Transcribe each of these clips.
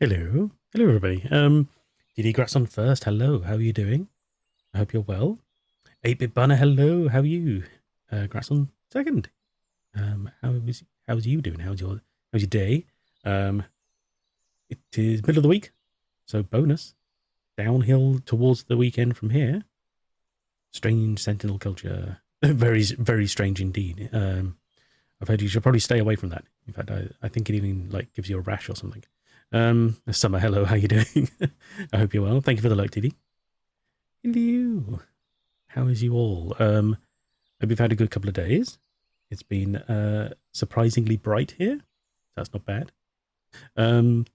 Hello. Hello, everybody. Didi Grasson first. Hello. How are you doing? I hope you're well. 8-Bit Banner. Hello. How are you? Grasson second. How's you doing? How's your day? Um, it is middle of the week, so bonus. Downhill towards the weekend from here. Strange sentinel culture. Very, very strange indeed. I've heard you should probably stay away from that. In fact, I think it even like gives you a rash or something. Summer, hello, how you doing? I hope you're well. Thank you for the like, TD. Hello. How is you all? Hope you've had a good couple of days. It's been surprisingly bright here. That's not bad. Not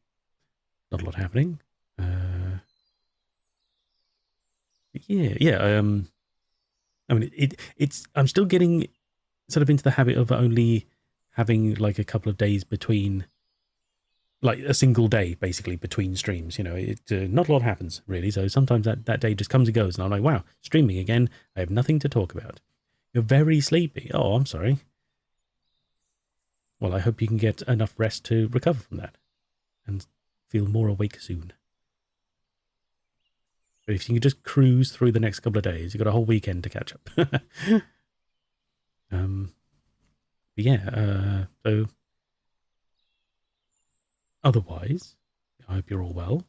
a lot happening. Yeah. I mean, it's. I'm still getting sort of into the habit of only having like a couple of days between, like a single day basically between streams. Not a lot happens really. So sometimes that day just comes and goes, and I'm like, wow, streaming again. I have nothing to talk about. You're very sleepy. Oh, I'm sorry. Well, I hope you can get enough rest to recover from that and feel more awake soon. But if you can just cruise through the next couple of days, you've got a whole weekend to catch up. So otherwise, I hope you're all well.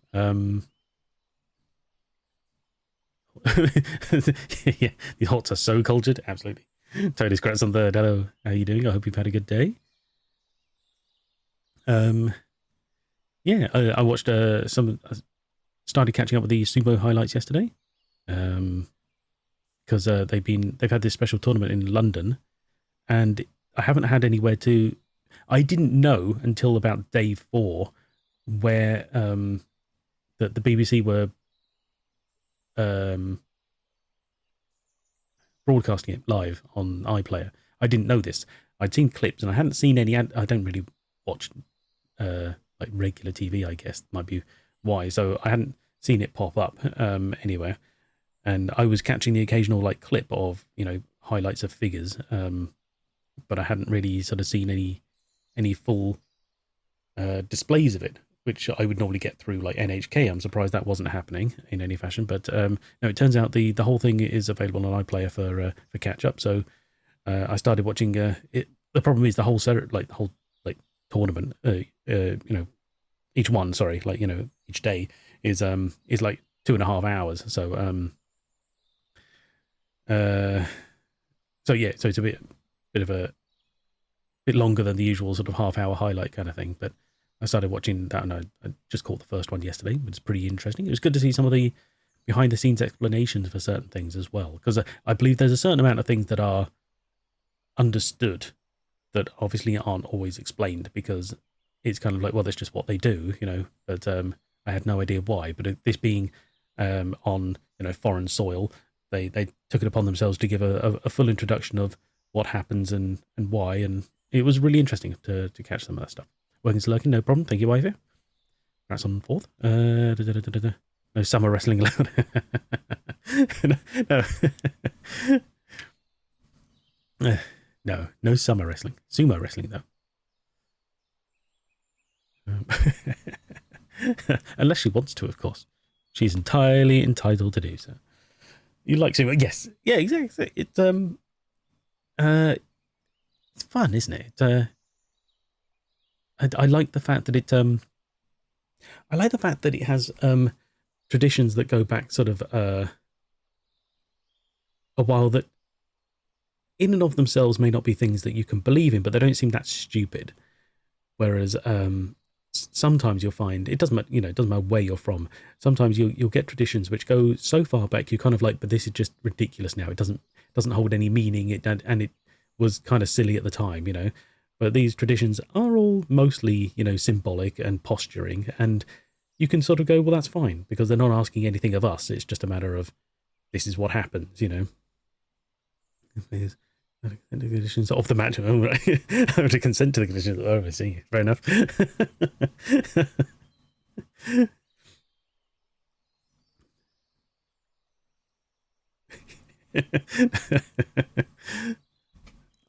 Yeah, the hots are so cultured. Absolutely. Tony Scratch on third. Hello, how are you doing? I hope you've had a good day. I watched started catching up with the sumo highlights yesterday. Because they've had this special tournament in London, and I haven't had anywhere to. I didn't know until about day 4 where that the BBC were broadcasting it live on iPlayer. I didn't know this. I'd seen clips and I hadn't seen any. I don't really watch like regular TV. I guess might be why. So I hadn't seen it pop up anywhere, and I was catching the occasional like clip of highlights of figures, but I hadn't really sort of seen any full displays of it, which I would normally get through like NHK. I'm surprised that wasn't happening in any fashion, but no, it turns out the whole thing is available on iPlayer for catch up. So I started watching it. The problem is the whole tournament. Each one, sorry, each day is like 2.5 hours. So it's a bit of a bit longer than the usual sort of half-hour highlight kind of thing. But I started watching that, and I just caught the first one yesterday, which is pretty interesting. It was good to see some of the behind-the-scenes explanations for certain things as well, because I believe there's a certain amount of things that are understood that obviously aren't always explained, because it's kind of like, well, that's just what they do, But I had no idea why. But this being on foreign soil, they took it upon themselves to give a full introduction of what happens and why, and it was really interesting to catch some of that stuff. Working to lurking, no problem. Thank you, wifey. That's on fourth. No summer wrestling allowed. No summer wrestling. Sumo wrestling though. Unless she wants to, of course. She's entirely entitled to do so. You like sumo? Yes. Yeah, exactly. It's fun, isn't it? I like the fact that it has traditions that go back sort of a while, that in and of themselves may not be things that you can believe in, but they don't seem that stupid. Whereas sometimes you'll find it doesn't matter where you're from. Sometimes you'll get traditions which go so far back you're kind of like, but this is just ridiculous now. It doesn't hold any meaning. And it was kind of silly at the time, But these traditions are all mostly, symbolic and posturing, and you can sort of go, well, that's fine, because they're not asking anything of us. It's just a matter of, this is what happens, There's the conditions of the match. Oh, right. I have to consent to the conditions. Oh, I see. Fair enough.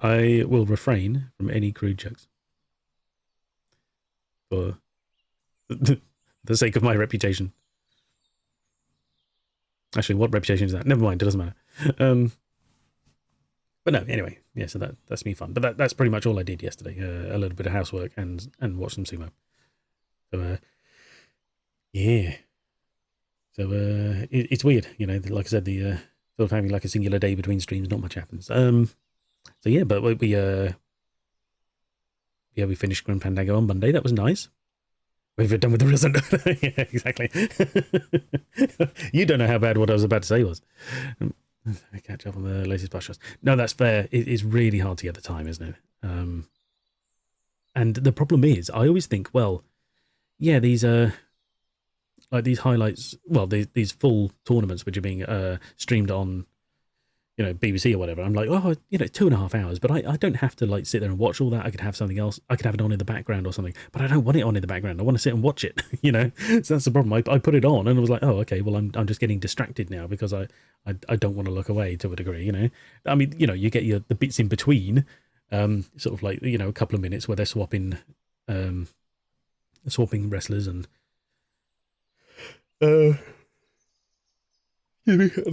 I will refrain from any crude jokes. For the sake of my reputation. Actually, what reputation is that? Never mind, it doesn't matter. But no, anyway, yeah. So that's me fun. But that's pretty much all I did yesterday. A little bit of housework and watch some sumo. So yeah. So it's weird, Like I said, the sort of having like a singular day between streams, not much happens. So yeah, but we finished Grim Fandango on Monday. That was nice. We've done with the result. Yeah, exactly. You don't know how bad what I was about to say was. I catch up on the latest podcast. No, that's fair. It is really hard to get the time, isn't it? And the problem is, I always think, well, yeah, these like these highlights, well, these full tournaments which are being streamed on, BBC or whatever. I'm like, 2.5 hours, but I don't have to like sit there and watch all that. I could have something else. I could have it on in the background or something, but I don't want it on in the background. I want to sit and watch it, So that's the problem. I put it on and I was like, oh, okay, well, I'm just getting distracted now because I don't want to look away to a degree, I mean, you get the bits in between, sort of like, a couple of minutes where they're swapping wrestlers and, they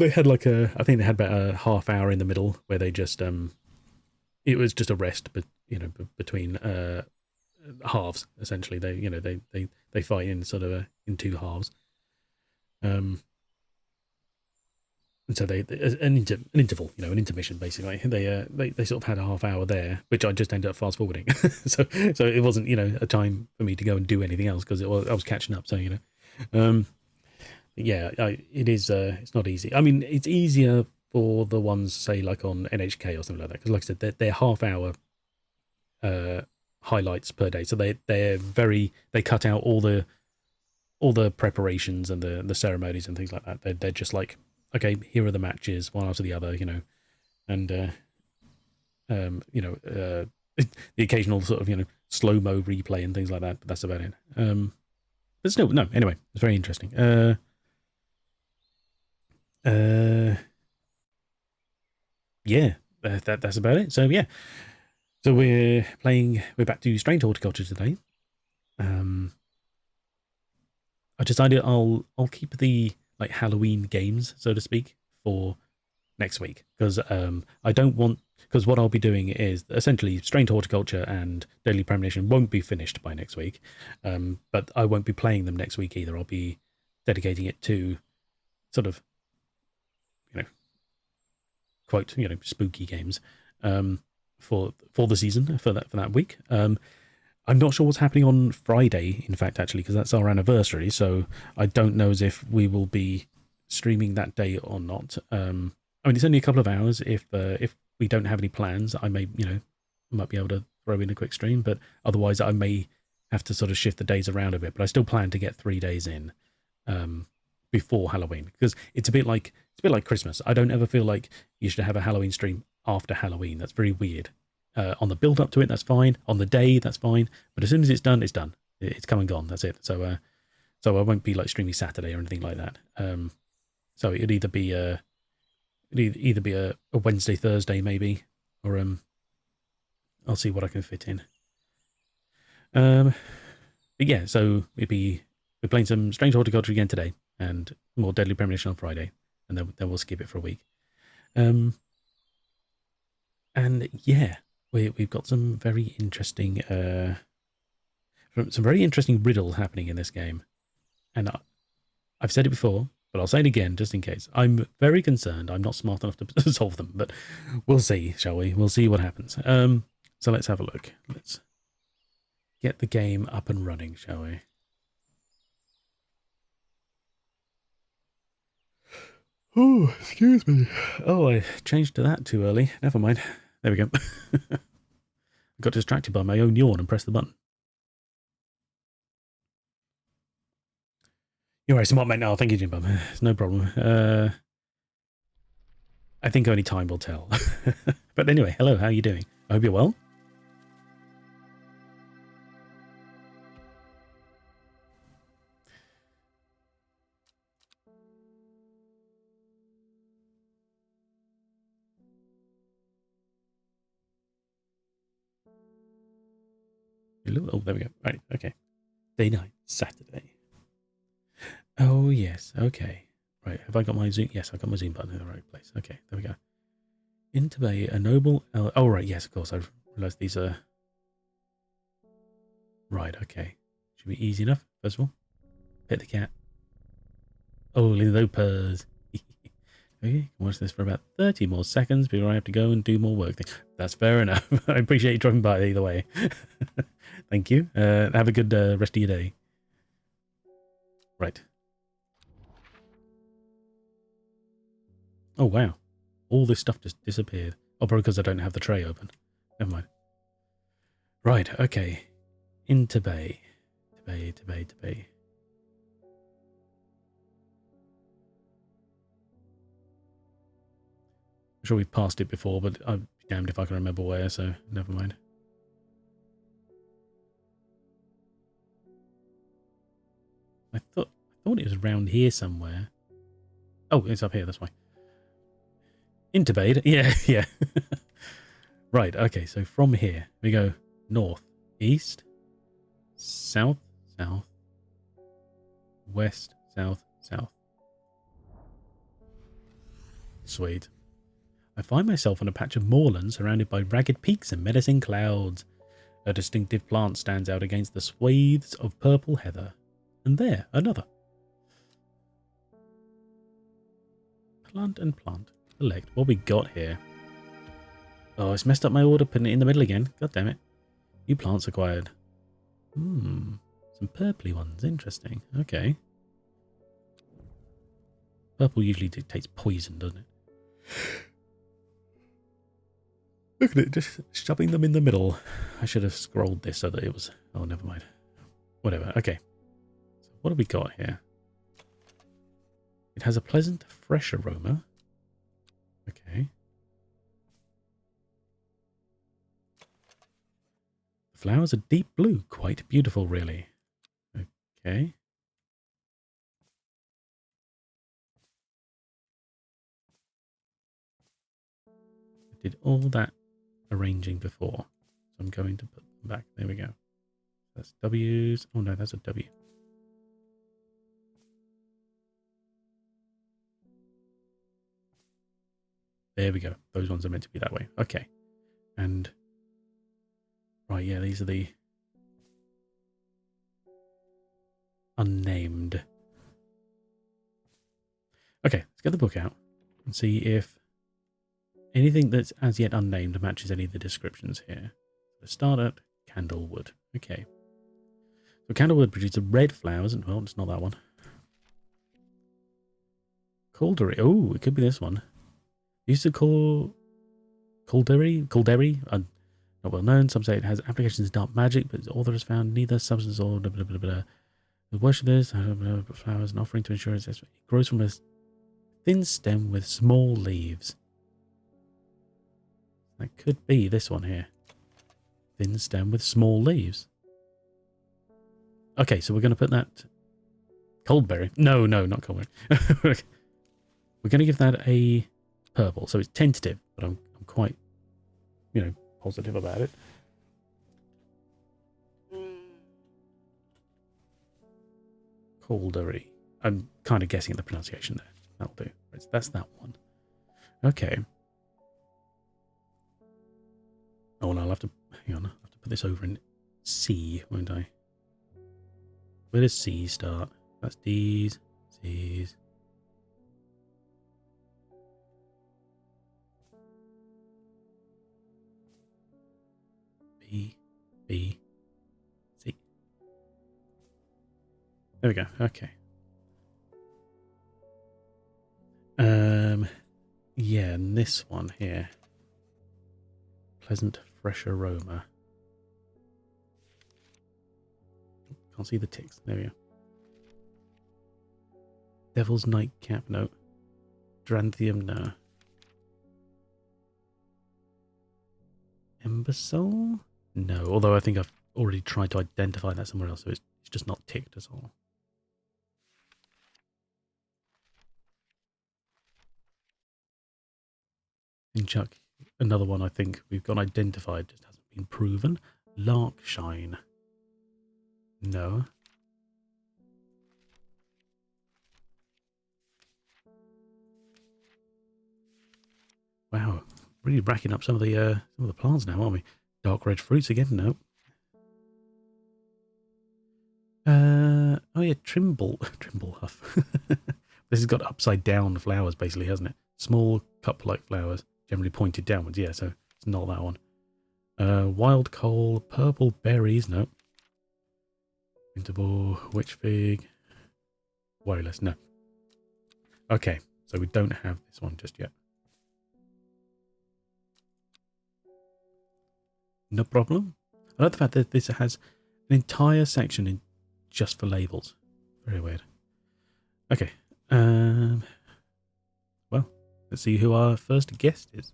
had I think they had about a half hour in the middle where they just it was just a rest, but between halves essentially. They fight in sort of in two halves, and so they an interval, an intermission basically. They sort of had a half hour there, which I just ended up fast forwarding. so it wasn't a time for me to go and do anything else because I was catching up. So yeah, it is. It's not easy. I mean, it's easier for the ones, say, like on NHK or something like that, because, like I said, they're half-hour highlights per day, so they cut out all the preparations and the ceremonies and things like that. They're just like, okay, here are the matches, one after the other, and the occasional sort of slow-mo replay and things like that. But that's about it. But still, no. Anyway, it's very interesting. Yeah, that's about it. So yeah, so we're back to Strange Horticulture today. I decided I'll keep the like Halloween games, so to speak, for next week because I don't want, because what I'll be doing is essentially Strange Horticulture and Daily Premonition won't be finished by next week, but I won't be playing them next week either. I'll be dedicating it to sort of quote spooky games for the season for that week. I'm not sure what's happening on Friday, in fact, actually, because that's our anniversary. So I don't know as if we will be streaming that day or not. I mean, it's only a couple of hours. If we don't have any plans, I may might be able to throw in a quick stream, but otherwise I may have to sort of shift the days around a bit. But I still plan to get 3 days in before Halloween, because it's a bit like Christmas. I don't ever feel like you should have a Halloween stream after Halloween. That's very weird. On the build up to it, that's fine. On the day, that's fine. But as soon as it's done, it's done. It's come and gone. That's it. So I won't be like streaming Saturday or anything like that. So it'd either be a Wednesday, Thursday maybe, or I'll see what I can fit in. But yeah, so we're playing some Strange Horticulture again today, and more Deadly Premonition on Friday, and then we'll skip it for a week. And yeah, we've got some very interesting riddles happening in this game, and I've said it before, but I'll say it again just in case. I'm very concerned. I'm not smart enough to solve them, but we'll see, shall we? We'll see what happens. So let's have a look. Let's get the game up and running, shall we? Oh, excuse me. Oh, I changed to that too early. Never mind. There we go. I got distracted by my own yawn and pressed the button. You're right, smart mate. No, thank you, Jim Bum. It's no problem. I think only time will tell. But anyway, hello, how are you doing? I hope you're well. Oh, there we go. Right, okay. Day 9, Saturday. Oh, yes. Okay. Right. Have I got my zoom? Yes, I've got my zoom button in the right place. Okay. There we go. Intubate a noble... oh, right. Yes, of course. I realized these are... Right. Okay. Should be easy enough, first of all. Pet the cat. Holy Lopez. Okay, watch this for about 30 more seconds before I have to go and do more work. That's fair enough. I appreciate you dropping by either way. Thank you. Have a good rest of your day. Right. Oh, wow. All this stuff just disappeared. Oh, probably because I don't have the tray open. Never mind. Right, okay. Into bay. To bay. I'm sure we've passed it before, but I'd be damned if I can remember where, so never mind. I thought it was around here somewhere. Oh, it's up here, that's why. Intubate. Yeah, yeah. Right, okay, so from here we go north, east, south, south, west, south, south. Sweet. I find myself on a patch of moorland surrounded by ragged peaks and menacing clouds. A distinctive plant stands out against the swathes of purple heather. And there, another. Plant and plant. Select what we got here. Oh, it's messed up my order, putting it in the middle again. God damn it. New plants acquired. Some purpley ones. Interesting. Okay. Purple usually dictates poison, doesn't it? Look at it, just shoving them in the middle. I should have scrolled this so that it was... Oh, never mind. Whatever. Okay. So what have we got here? It has a pleasant, fresh aroma. Okay. The flowers are deep blue. Quite beautiful, really. Okay. I did all that arranging before. So I'm going to put them back. There we go. That's W's. Oh, no, that's a W. There we go. Those ones are meant to be that way. Okay. And... Right, yeah, these are the... unnamed. Okay, let's get the book out and see if anything that's as yet unnamed matches any of the descriptions here. Let's start at Candlewood. Okay. So Candlewood produces red flowers, and well, it's not that one. Caldery. Oh, it could be this one. Used to call Caldery. Not well known. Some say it has applications in dark magic, but its author has found neither substance or blah blah blah blah. The worship this flowers and offering to ensure it grows from a thin stem with small leaves. That could be this one here. Thin stem with small leaves. Okay, so we're going to put that... Coldberry. No, not Coldberry. We're going to give that a purple. So it's tentative, but I'm quite, positive about it. Caldery. I'm kind of guessing at the pronunciation there. That'll do. Right, that's that one. Okay. Oh, and I'll have to... Hang on. I'll have to put this over in C, won't I? Where does C start? That's D's, C's. B, C. There we go. Okay. Yeah, and this one here. Pleasant, fresh aroma. Can't see the ticks. There we go. Devil's Nightcap, no. Dranthium, no. Embersol? No, although I think I've already tried to identify that somewhere else, so it's just not ticked at all. In Chuck, another one I think we've got identified, just hasn't been proven. Larkshine. No. Really racking up some of the plants now, aren't we? Dark red fruits again. No. Oh yeah, Trimble Huff. This has got upside down flowers, basically, hasn't it? Small cup-like flowers, generally pointed downwards. Yeah, so it's not that one. Wild coal, purple berries. No. Winterball, witch fig. Wireless. No. Okay, so we don't have this one just yet. No problem. I like the fact that this has an entire section in just for labels. Very weird. Okay. Well, let's see who our first guest is.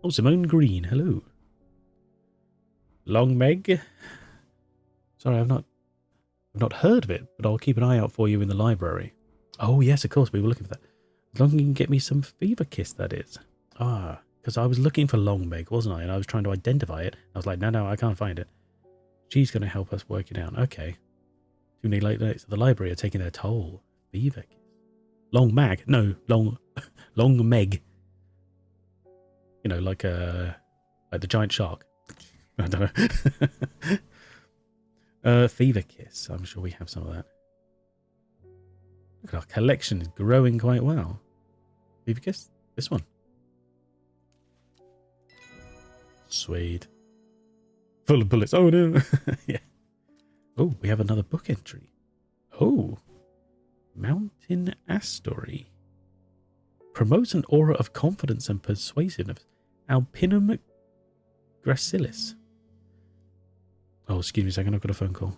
Oh, Simone Green. Hello. Long Meg. Sorry, I've not heard of it, but I'll keep an eye out for you in the library. Oh yes, of course, we were looking for that. As long as you can get me some Fever Kiss, that is. Ah, because I was looking for Long Meg, wasn't I? And I was trying to identify it. I was like, no, I can't find it. She's going to help us work it out. Okay. Too many late nights at the library are taking their toll. Fever Kiss. Long Mag? No, Long Meg. You know, like the giant shark. I don't know. Fever Kiss. I'm sure we have some of that. Look at our collection is growing quite well. Fever Kiss? This one. Sweet. Full of bullets. Oh no. Yeah. Oh, we have another book entry. Oh. Mountain Astory. Promotes an aura of confidence and persuasiveness. Alpinum gracilis. Oh, excuse me a second. I've got a phone call.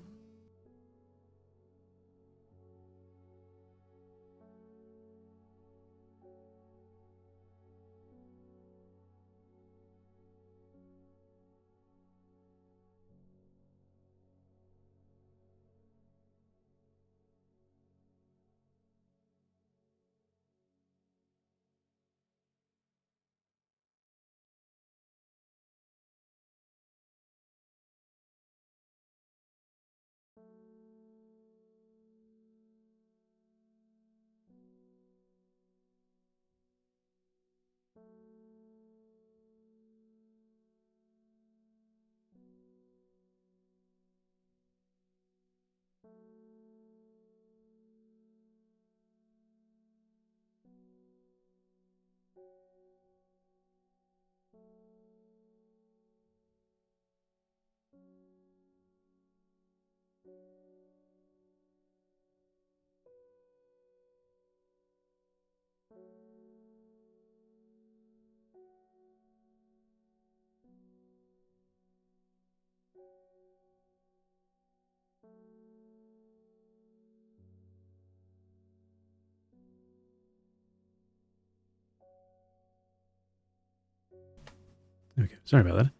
There we go. Sorry about that.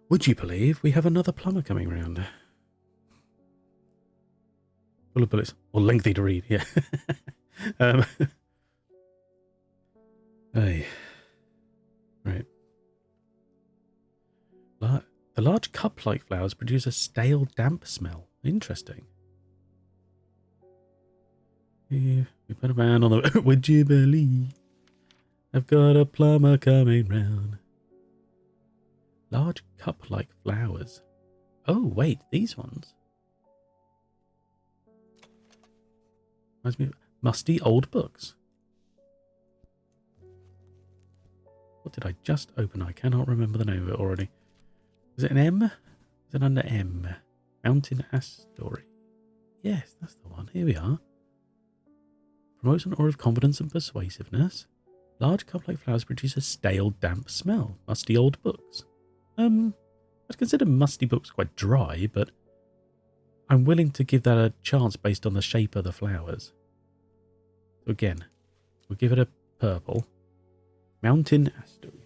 Would you believe we have another plumber coming round? Full of bullets. Or lengthy to read, yeah. Hey. Right. The large cup-like flowers produce a stale, damp smell. Interesting. Yeah, we put a man on the... Would you believe I've got a plumber coming round? Large cup-like flowers. Oh, wait, these ones. Reminds me of musty old books. What did I just open? I cannot remember the name of it already. Is it an M? Is it under M? Mountain Astory. Yes, that's the one. Here we are. Promotes an aura of confidence and persuasiveness. Large cup-like flowers produce a stale, damp smell. Musty old books. I'd consider musty books quite dry, but I'm willing to give that a chance based on the shape of the flowers. So again, we'll give it a purple. Mountain Astory.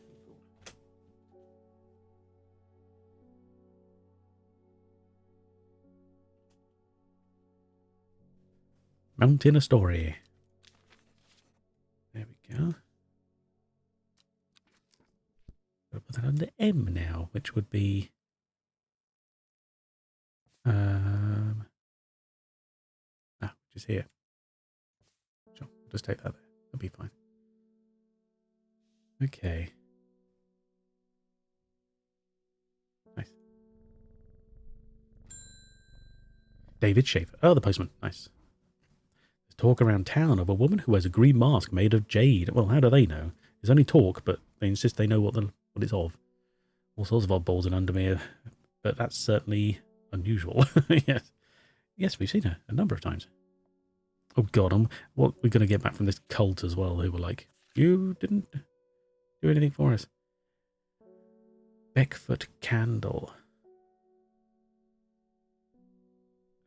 Mountain Astory. There we go. I'll put that under M now, which would be which is here. Sure, I'll just take that there. That'll be fine. Okay. Nice. David Schaefer. Oh, the postman. Nice. There's talk around town of a woman who wears a green mask made of jade. Well, how do they know? It's only talk, but they insist they know what it's of. All sorts of oddballs in Undermere, but that's certainly unusual. Yes. Yes, we've seen her a number of times. Oh, God. What we're going to get back from this cult as well, who were like, you didn't do anything for us. Beckfoot Candle.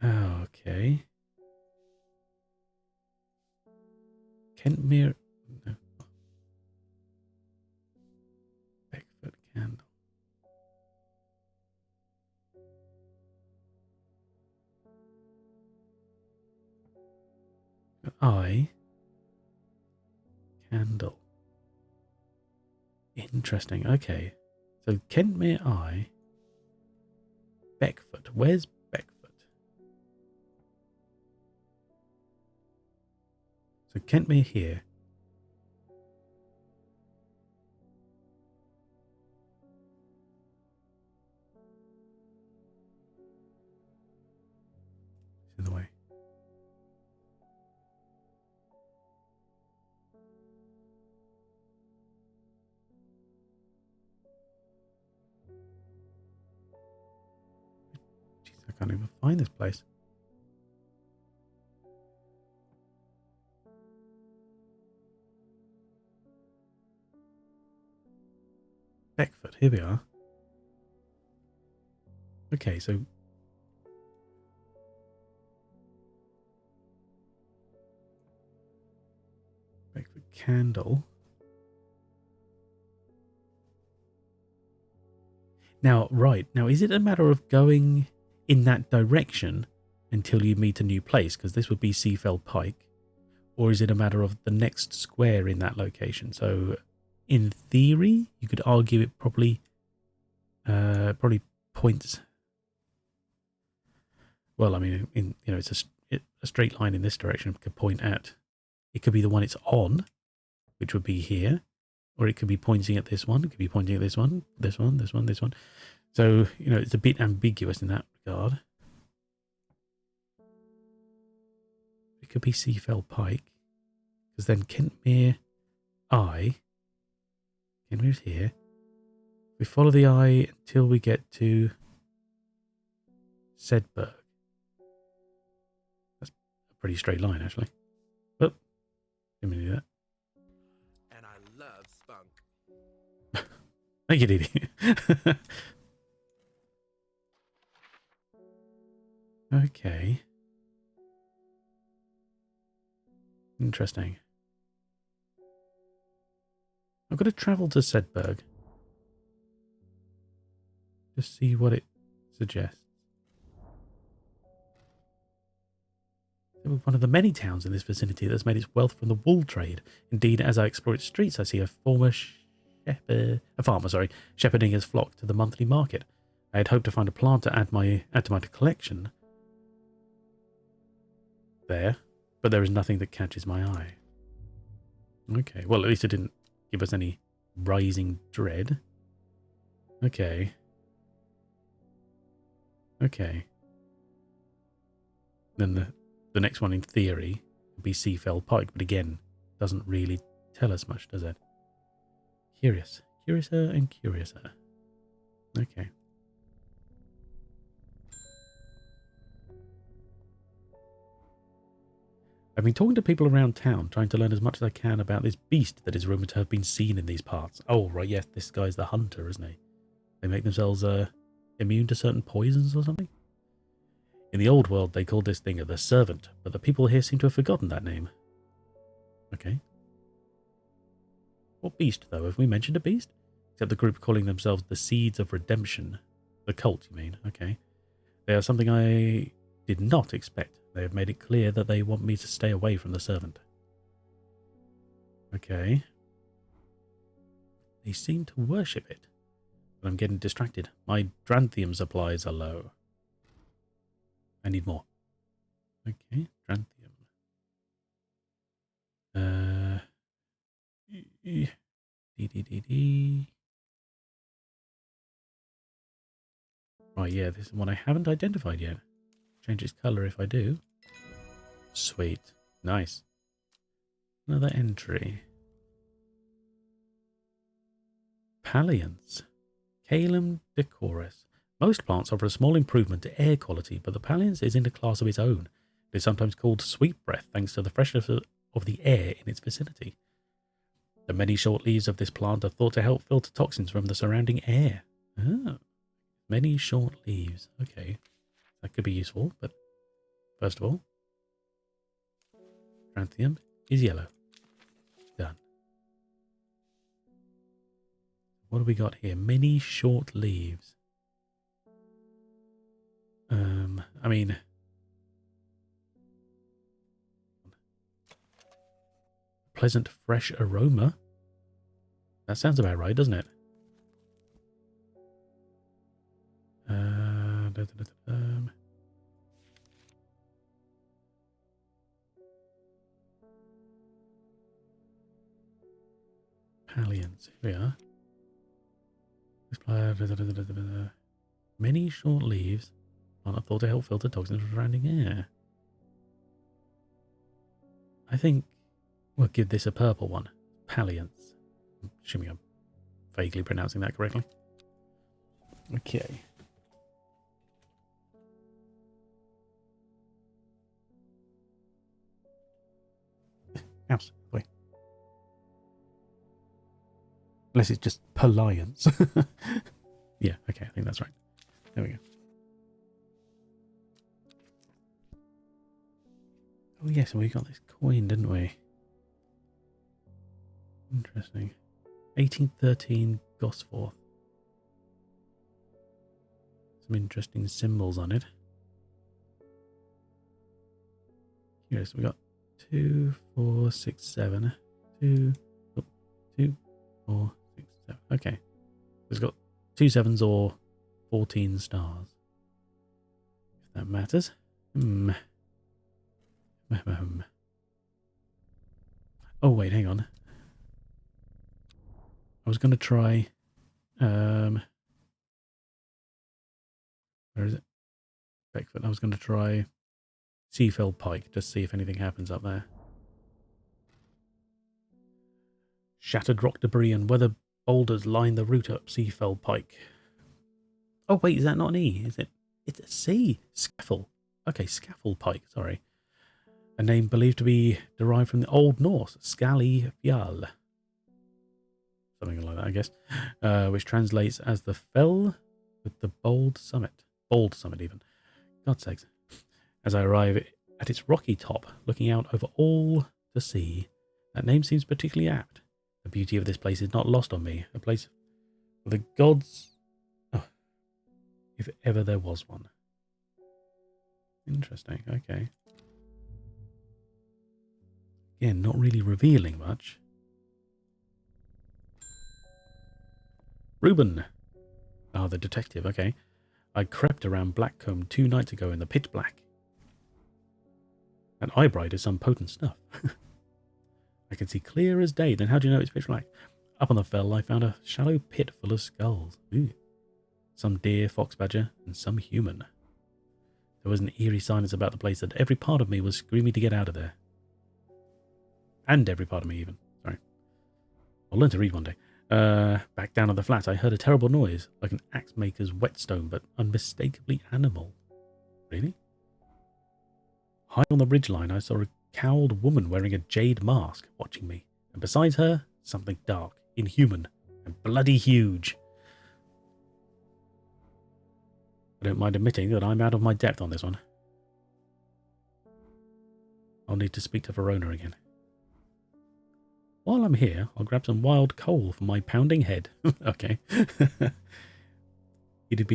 Oh, okay. Kentmere. No. Beckfoot Candle. Eye. Candle. Interesting. Okay. So Kentmere Eye. Beckfoot. Where's Beckfoot? So Kentmere here. It's in the way. Jeez, I can't even find this place. Beckfoot. Here we are. Okay, so Beckfoot Candle. Now, right. Now, is it a matter of going in that direction until you meet a new place? Because this would be Seafell Pike. Or is it a matter of the next square in that location? So, in theory, you could argue it probably points. Well, I mean, it's a straight line in this direction. Could point at. It could be the one it's on, which would be here, or it could be pointing at this one. It could be pointing at this one, this one, this one, this one. So it's a bit ambiguous in that regard. It could be Seafell Pike, because then Kentmere Eye. Kentmere's here. We follow the eye until we get to Sedberg. That's a pretty straight line, actually. Oh, didn't mean to do that. And I love spunk. Thank you, Didi. Okay. Interesting. I've got to travel to Sedberg. Just see what it suggests. One of the many towns in this vicinity that's made its wealth from the wool trade. Indeed, as I explore its streets, I see a farmer shepherding his flock to the monthly market. I had hoped to find a plant to add to my collection there, but there is nothing that catches my eye. Okay, well, at least it didn't give us any rising dread. Okay. Okay. Then the next one, in theory, would be Seafell Pike, but again, doesn't really tell us much, does it? Curious. Curiouser and curiouser. Okay. I've been talking to people around town, trying to learn as much as I can about this beast that is rumoured to have been seen in these parts. Oh, right, yes, this guy's the hunter, isn't he? They make themselves immune to certain poisons or something? In the old world, they called this thing the Servant, but the people here seem to have forgotten that name. Okay. What beast, though? Have we mentioned a beast? Except the group calling themselves the Seeds of Redemption. The cult, you mean? Okay. They are something I did not expect. They have made it clear that they want me to stay away from the Servant. Okay. They seem to worship it. But I'm getting distracted. My Dranthium supplies are low. I need more. Okay, Dranthium. Right, yeah, this is one I haven't identified yet. Change its colour if I do. Sweet. Nice. Another entry. Palliance. Calum decorus. Most plants offer a small improvement to air quality, but the palliance is in a class of its own. It is sometimes called sweet breath thanks to the freshness of the air in its vicinity. The many short leaves of this plant are thought to help filter toxins from the surrounding air. Oh, many short leaves. Okay, that could be useful, but first of all, Trantium is yellow. Done. What have we got here? Many short leaves. I mean, pleasant fresh aroma. That sounds about right, doesn't it? Palliance. Here we are. Many short leaves are thought to help filter toxins from surrounding air. I think we'll give this a purple one. Palliance. Assuming I'm vaguely pronouncing that correctly. Okay. Mouse. Wait. Unless it's just Palliance. Yeah, okay, I think that's right. There we go. Oh yes, we got this coin, didn't we? Interesting. 1813 Gosforth. Some interesting symbols on it. Yes, we got 2, 4, 6, 7. 2, 2, 4, 6, 7. Okay. It's got 2 sevens or 14 stars. If that matters. Oh, wait, hang on. I was going to try... where is it? Beckford. I was going to try Seafell Pike, just see if anything happens up there. Shattered rock debris and weather boulders line the route up Seafell Pike. Oh, wait, is that not an E? Is it? It's a C. Scaffold. Okay, Scaffold Pike, sorry. A name believed to be derived from the Old Norse, Scali Fjall. Something like that, I guess. Which translates as the fell with the bold summit. Bold summit, even. God's sakes. As I arrive at its rocky top, looking out over all the sea, that name seems particularly apt. The beauty of this place is not lost on me. A place for the gods... Oh, if ever there was one. Interesting, okay. Again, not really revealing much. Reuben! Ah, the detective, okay. I crept around Blackcomb 2 nights ago in the pitch black. That eyebright is some potent stuff. I can see clear as day. Then how do you know it's pitch black? Up on the fell, I found a shallow pit full of skulls. Ooh. Some deer, fox badger, and some human. There was an eerie silence about the place that every part of me was screaming to get out of there. And every part of me, even. Sorry. I'll learn to read one day. Back down on the flat, I heard a terrible noise, like an axe maker's whetstone, but unmistakably animal. Really? High on the ridgeline, I saw a cowled woman wearing a jade mask, watching me, and beside her, something dark, inhuman, and bloody huge. I don't mind admitting that I'm out of my depth on this one. I'll need to speak to Verona again. While I'm here, I'll grab some wild coal for my pounding head. Okay. You'd have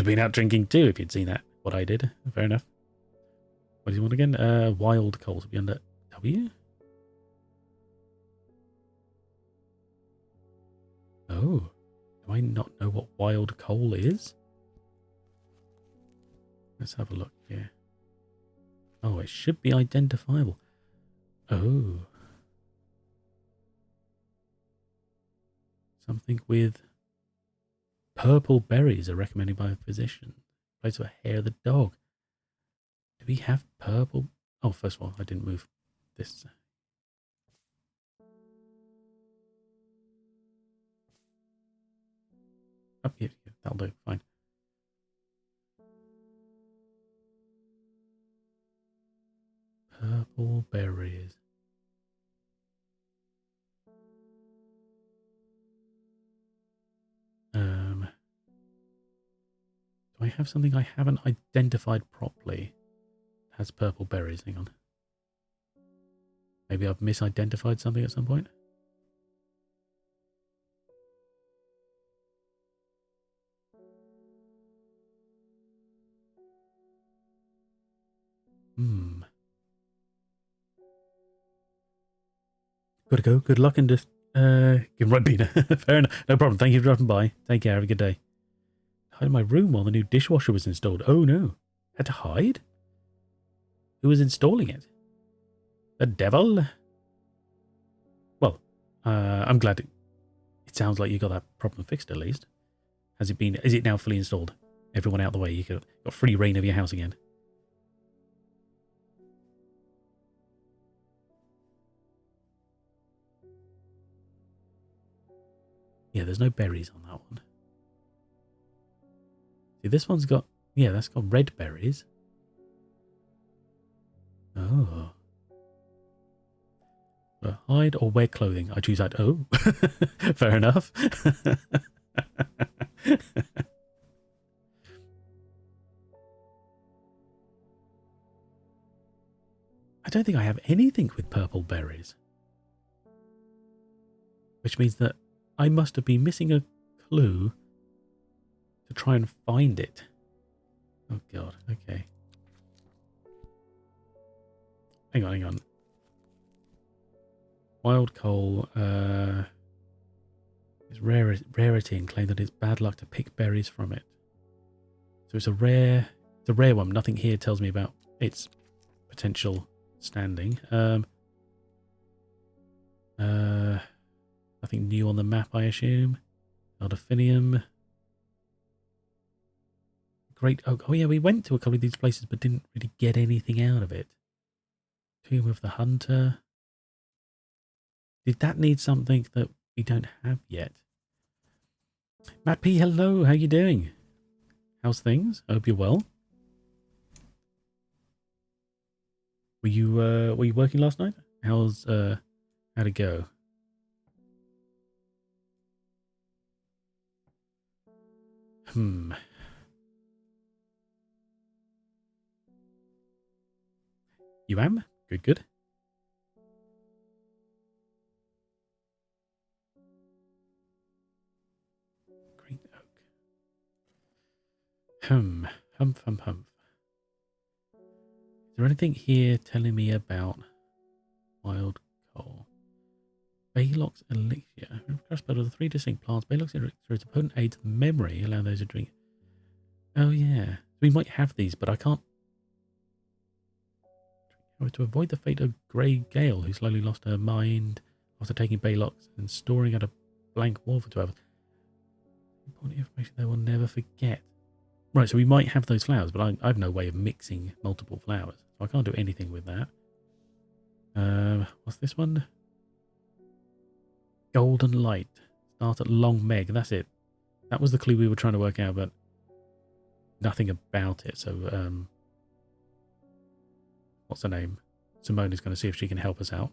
been out drinking too if you'd seen that. What I did. Fair enough. What do you want again? Wild coal to be under W? Oh. Do I not know what wild coal is? Let's have a look here. Oh, it should be identifiable. Oh. Something with purple berries are recommended by a physician. Place for hair of the dog. Do we have purple? Oh, first of all, I didn't move this. Oh, yeah, that'll do. Fine. Purple berries. Do I have something I haven't identified properly? It has purple berries. Hang on. Maybe I've misidentified something at some point. Gotta go. Good luck and just give right Bina. Fair enough. No problem. Thank you for dropping by. Take care. Have a good day. Hide in my room while the new dishwasher was installed. Oh no. Had to hide? Who was installing it? The devil? Well, I'm glad it sounds like you got that problem fixed at least. Has it been? Is it now fully installed? Everyone out the way. You got free reign of your house again. Yeah, there's no berries on that one. See, this one's got... Yeah, that's got red berries. Oh. Hide or wear clothing? I choose that. Oh. Fair enough. I don't think I have anything with purple berries. Which means that I must have been missing a clue to try and find it. Oh god, okay. Hang on. Wild coal is rarity and claim that it's bad luck to pick berries from it. So it's a rare one. Nothing here tells me about its potential standing. Nothing new on the map, I assume. Aldefinium. Great Oak. Oh yeah, we went to a couple of these places but didn't really get anything out of it. Tomb of the Hunter. Did that need something that we don't have yet? Matt P, hello. How you doing? How's things? I hope you're well. Were you working last night? How'd it go? You am? Good. Great Oak. Humph. Is there anything here telling me about wild coal? Baylock's elixir. Crossbow of the 3 distinct plants. Baylock's elixir is a potent aid to memory, allowing those who drink. Oh yeah. We might have these, but I can't. To avoid the fate of Grey Gale, who slowly lost her mind after taking Baylocks and storing at a blank wall for 12 hours. Important information they will never forget. Right, so we might have those flowers, but I have no way of mixing multiple flowers. So I can't do anything with that. What's this one? Golden Light. Start at Long Meg. That's it. That was the clue we were trying to work out, but nothing about it. So, what's her name? Simone is going to see if she can help us out.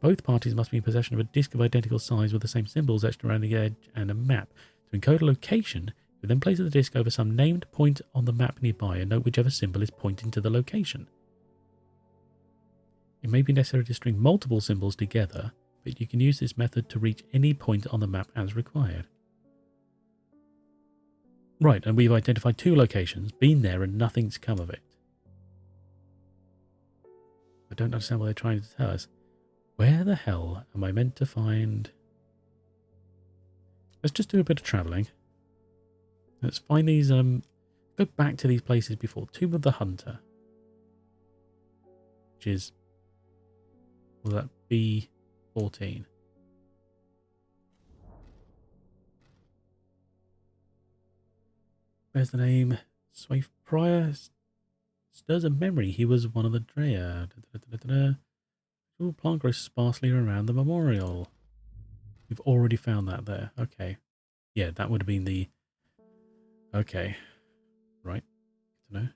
Both parties must be in possession of a disc of identical size with the same symbols etched around the edge and a map. To encode a location, you then place the disc over some named point on the map nearby and note whichever symbol is pointing to the location. It may be necessary to string multiple symbols together, but you can use this method to reach any point on the map as required. Right, and we've identified 2 locations, been there and nothing's come of it. I don't understand what they're trying to tell us. Where the hell am I meant to find... Let's just do a bit of travelling. Let's find these, go back to these places before. Tomb of the Hunter. Which is... Will that be 14. Where's the name? Swaif Pryor stirs a memory. He was one of the Drea. All plant grows sparsely around the memorial. We've already found that there. Okay. Yeah, that would have been the... Okay. Right. Good to know.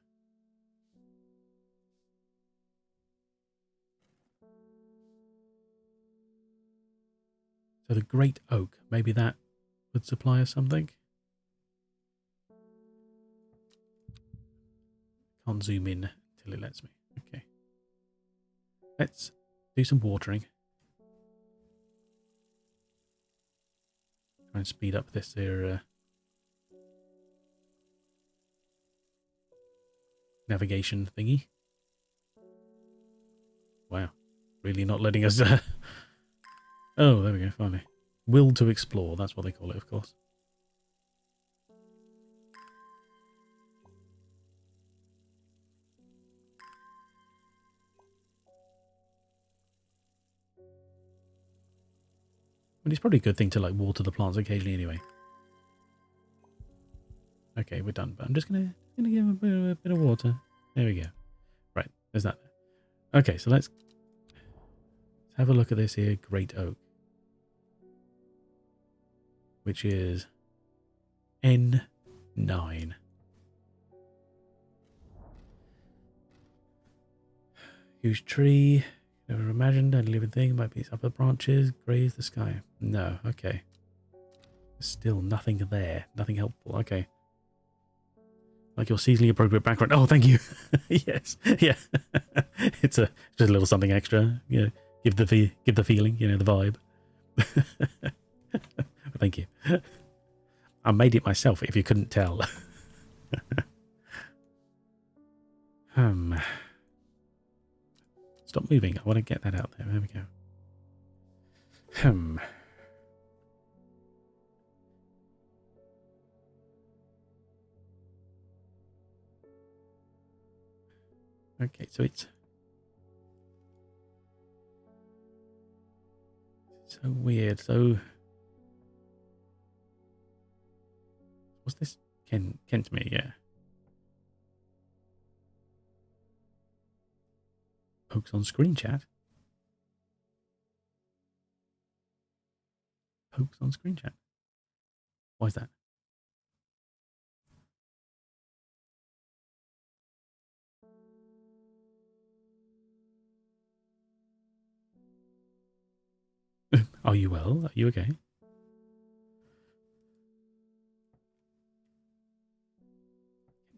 So the Great Oak. Maybe that would supply us something? Can't zoom in until it lets me. Okay. Let's do some watering. Try and speed up this here navigation thingy. Wow. Really not letting us... Oh, there we go, finally. Will to explore, that's what they call it, of course. But it's probably a good thing to like water the plants occasionally anyway. Okay, we're done. But I'm just gonna give a bit of water. There we go. Right, there's that. Okay, so let's have a look at this here Great Oak, which is N9. Huge tree. Never imagined any living thing might be its upper branches graze the sky. No, okay. Still nothing there. Nothing helpful. Okay. Like your seasonally appropriate background. Oh, thank you. Yes. Yeah. It's just a little something extra. You know, give the feeling, you know, the vibe. Thank you. I made it myself if you couldn't tell. Stop moving. I want to get that out there. There we go. Okay, so it's so weird. So what's this? Kentmere, yeah. Pokes on screen chat. Pokes on screen chat. Why is that? Are you well? Are you okay?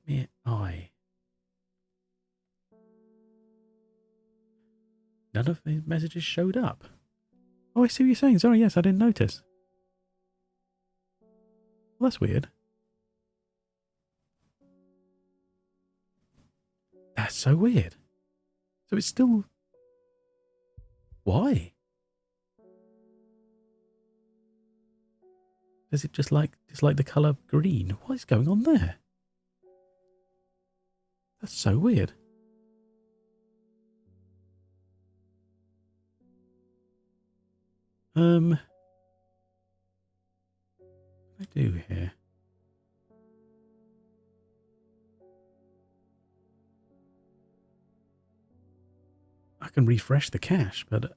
Mere eye. None of the messages showed up. Oh, I see what you're saying. Sorry, yes, I didn't notice. Well, that's weird. That's so weird. So it's still... Why? Does it just like the colour green? What is going on there? That's so weird. What do I do here? I can refresh the cache, but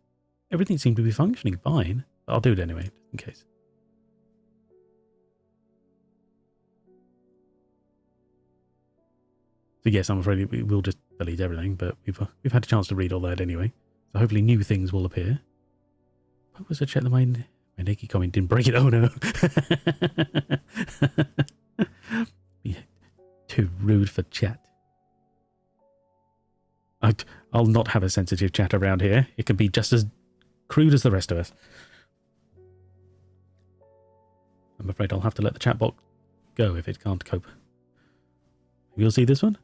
everything seemed to be functioning fine. I'll do it anyway, just in case. So yes, I'm afraid we will just delete everything, but we've had a chance to read all that anyway. So hopefully new things will appear. What was the chat that my naked comment didn't break it? Oh no. Yeah, too rude for chat. I'll not have a sensitive chat around here. It can be just as crude as the rest of us. I'm afraid I'll have to let the chat box go if it can't cope. You'll see this one?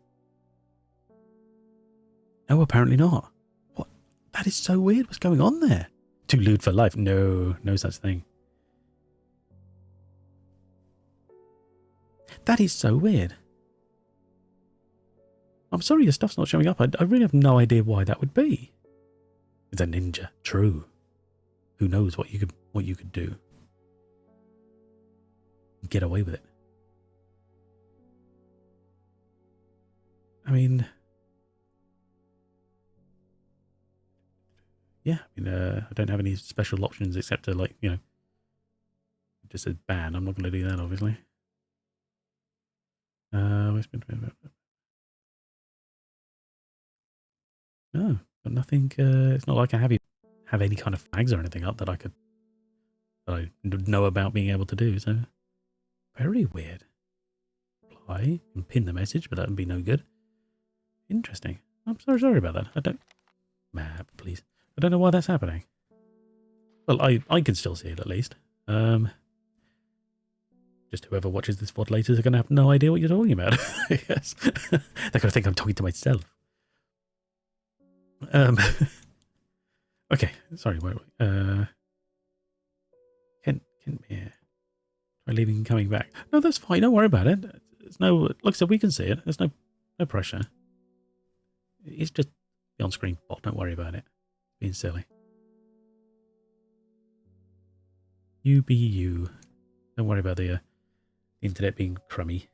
No, apparently not. What? That is so weird. What's going on there? Too lewd for life. No, no such thing. That is so weird. I'm sorry your stuff's not showing up. I really have no idea why that would be. It's a ninja. True. who knows what you could do. Get away with it. I mean, yeah, I mean, I don't have any special options except to, like, you know, just a ban. I'm not going to do that, obviously. No, but nothing. It's not like I have any kind of flags or anything up that I know about being able to do. So very weird. Apply and pin the message, but that would be no good. Interesting. I'm sorry about that. I don't map, please. I don't know why that's happening. Well, I can still see it at least. Just whoever watches this VOD later is going to have no idea what you're talking about. Yes. They're going to think I'm talking to myself. Okay, sorry, wait. Kentmere. Try leaving and coming back. No, that's fine. Don't worry about it. There's no, like I said, we can see it. There's no pressure. It's just the on-screen bot. Don't worry about it. Being silly. You be you. Don't worry about the internet being crummy.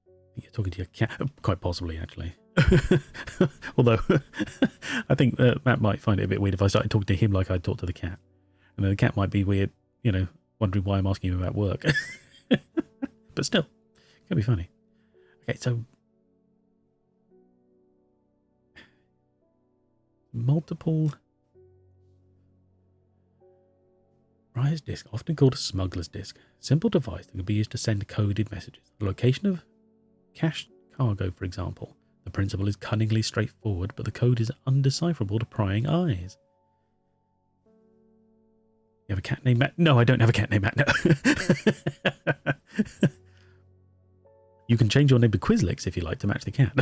I think you're talking to your cat. Quite possibly, actually. Although, I think Matt might find it a bit weird if I started talking to him like I talked to the cat. And then the cat might be weird, you know, wondering why I'm asking him about work. But still, it could be funny. Okay, so multiple Rise disk, often called a smuggler's disk. Simple device that can be used to send coded messages. The location of cached cargo, for example. The principle is cunningly straightforward, but the code is undecipherable to prying eyes. You have a cat named Matt? No, I don't have a cat named Matt. No. You can change your name to Quizlix if you like to match the cat.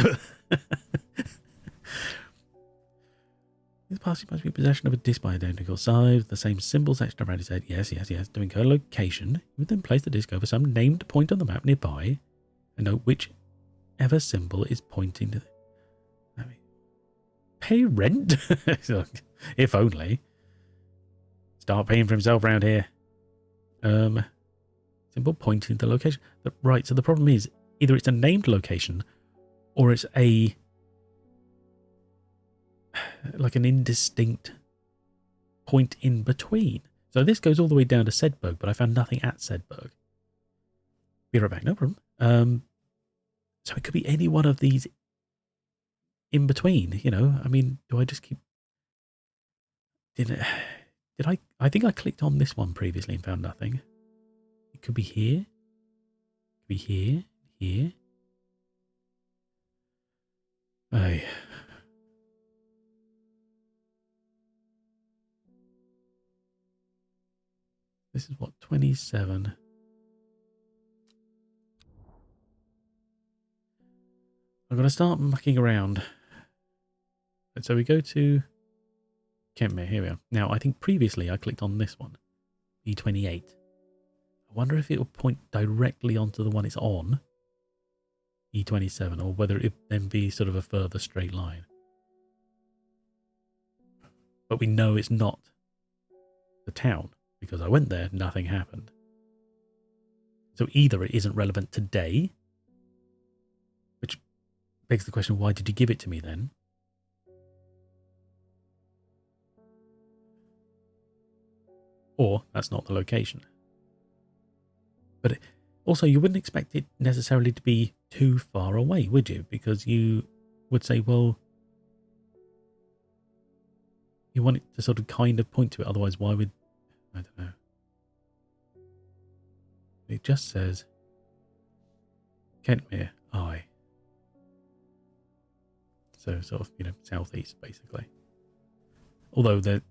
This party must be in possession of a disk by identical size, the same symbol section around its head. Yes. Doing co-location. You would then place the disk over some named point on the map nearby and note whichever symbol is pointing to the... I mean, pay rent? If only. Start paying for himself around here. Symbol pointing to the location. Right, so the problem is either it's a named location or it's a... like an indistinct point in between. So this goes all the way down to Sedberg, but I found nothing at Sedberg. Be right back, no problem. So it could be any one of these in between, you know. I mean, do I just keep... Did I think I clicked on this one previously and found nothing. It could be here. It could be here. Aye. This is what, 27. I'm going to start mucking around. So we go to Kentmere. Here we are. Now, I think previously I clicked on this one, E28. I wonder if it will point directly onto the one it's on, E27, or whether it then be sort of a further straight line. But we know it's not the town, because I went there, nothing happened. So either it isn't relevant today, which begs the question, why did you give it to me then? Or that's not the location. But also, you wouldn't expect it necessarily to be too far away, would you? Because you would say, well, you want it to sort of kind of point to it. Otherwise, why would... I don't know. It just says Kentmere, Eye. So sort of, you know, southeast, basically. Although the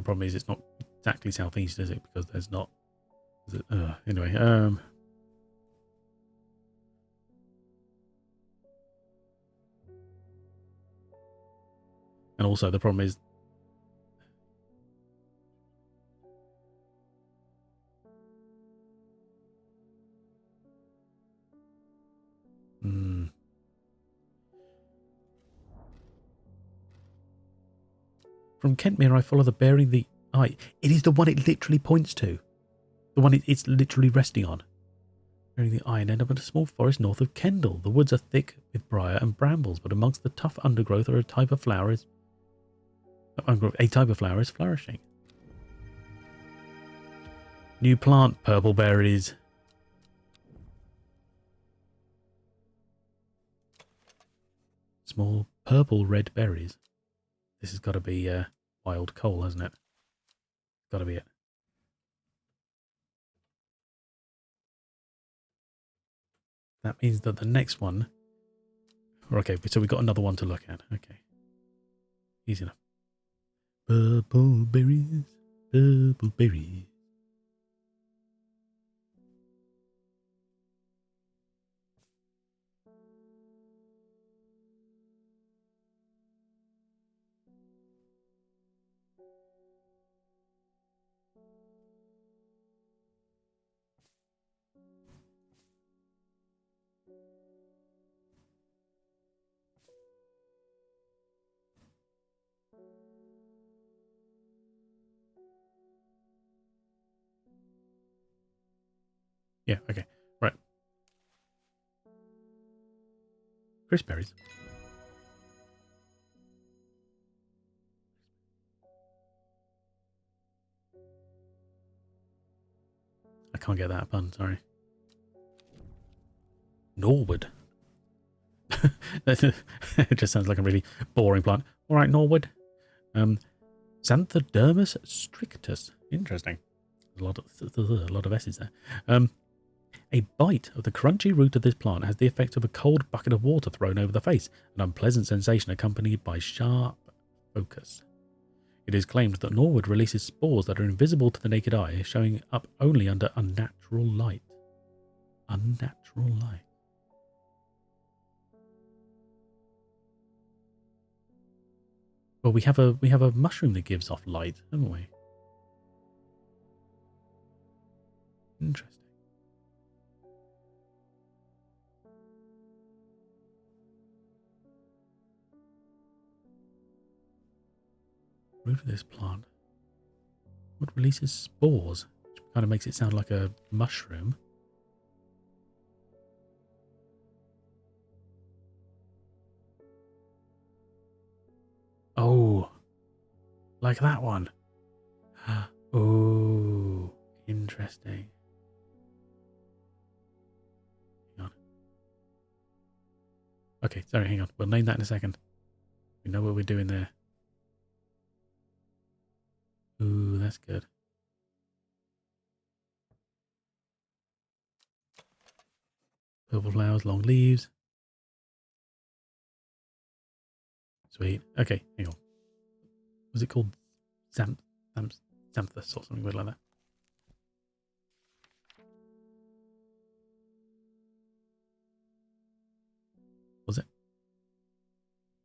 problem is it's not exactly southeast, is it? Because there's not... anyway, and also the problem is from Kentmere, I follow the bearing the eye. It is the one it literally points to. The one it's literally resting on. Nearing the eye and end up in a small forest north of Kendal. The woods are thick with briar and brambles, but amongst the tough undergrowth are a type of flower is flourishing. New plant, purple berries. Small purple red berries. This has got to be wild coal, hasn't it? Got to be it. That means that the next one... Okay, so we've got another one to look at. Okay. Easy enough. Purple berries, purple berries. Yeah, okay. Right. Crisp berries. I can't get that pun, sorry. Norwood. It just sounds like a really boring plant. All right, Norwood. Xanthodermus strictus. Interesting. A lot of S's there. A bite of the crunchy root of this plant has the effect of a cold bucket of water thrown over the face, an unpleasant sensation accompanied by sharp focus. It is claimed that Norwood releases spores that are invisible to the naked eye, showing up only under unnatural light. Unnatural light. Well, we have a mushroom that gives off light, haven't we? Interesting. Root of this plant. What releases spores? Which kind of makes it sound like a mushroom. Oh, like that one. Oh, interesting. Hang on. Okay, sorry, hang on. We'll name that in a second. We know what we're doing there. Ooh, that's good. Purple flowers, long leaves. Sweet. Okay, hang on. Was it called Xanthus or something weird like that? Was it?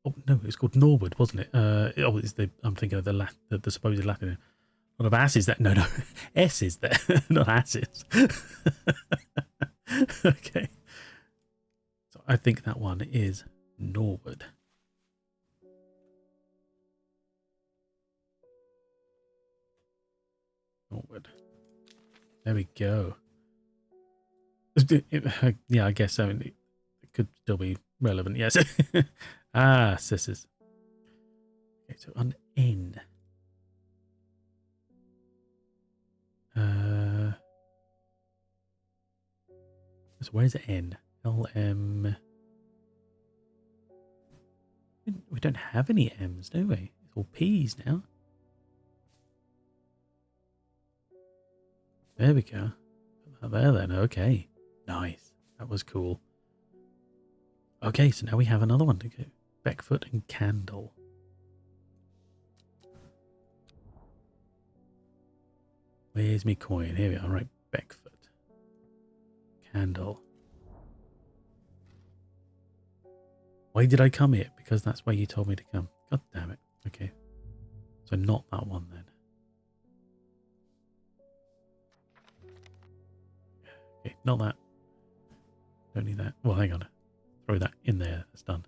Oh no, it's called Norwood, wasn't it? It's I'm thinking of the supposed Latin. A lot of asses there. No, S's there, not asses. Okay. So I think that one is Norwood. Norwood. There we go. Yeah, I guess so. It could still be relevant. Yes. Ah, sisters. Okay, so on N. So where's N? LM. We don't have any M's, do we? It's all P's now. There we go. Put that there then. Okay. Nice. That was cool. Okay, so now we have another one to go. Beckfoot and Candle. Where's me coin? Here we are. Right, Beckfoot. Candle. Why did I come here? Because that's where you told me to come. God damn it. Okay. So not that one then. Okay, not that. Don't need that. Well, hang on. Throw that in there. That's done.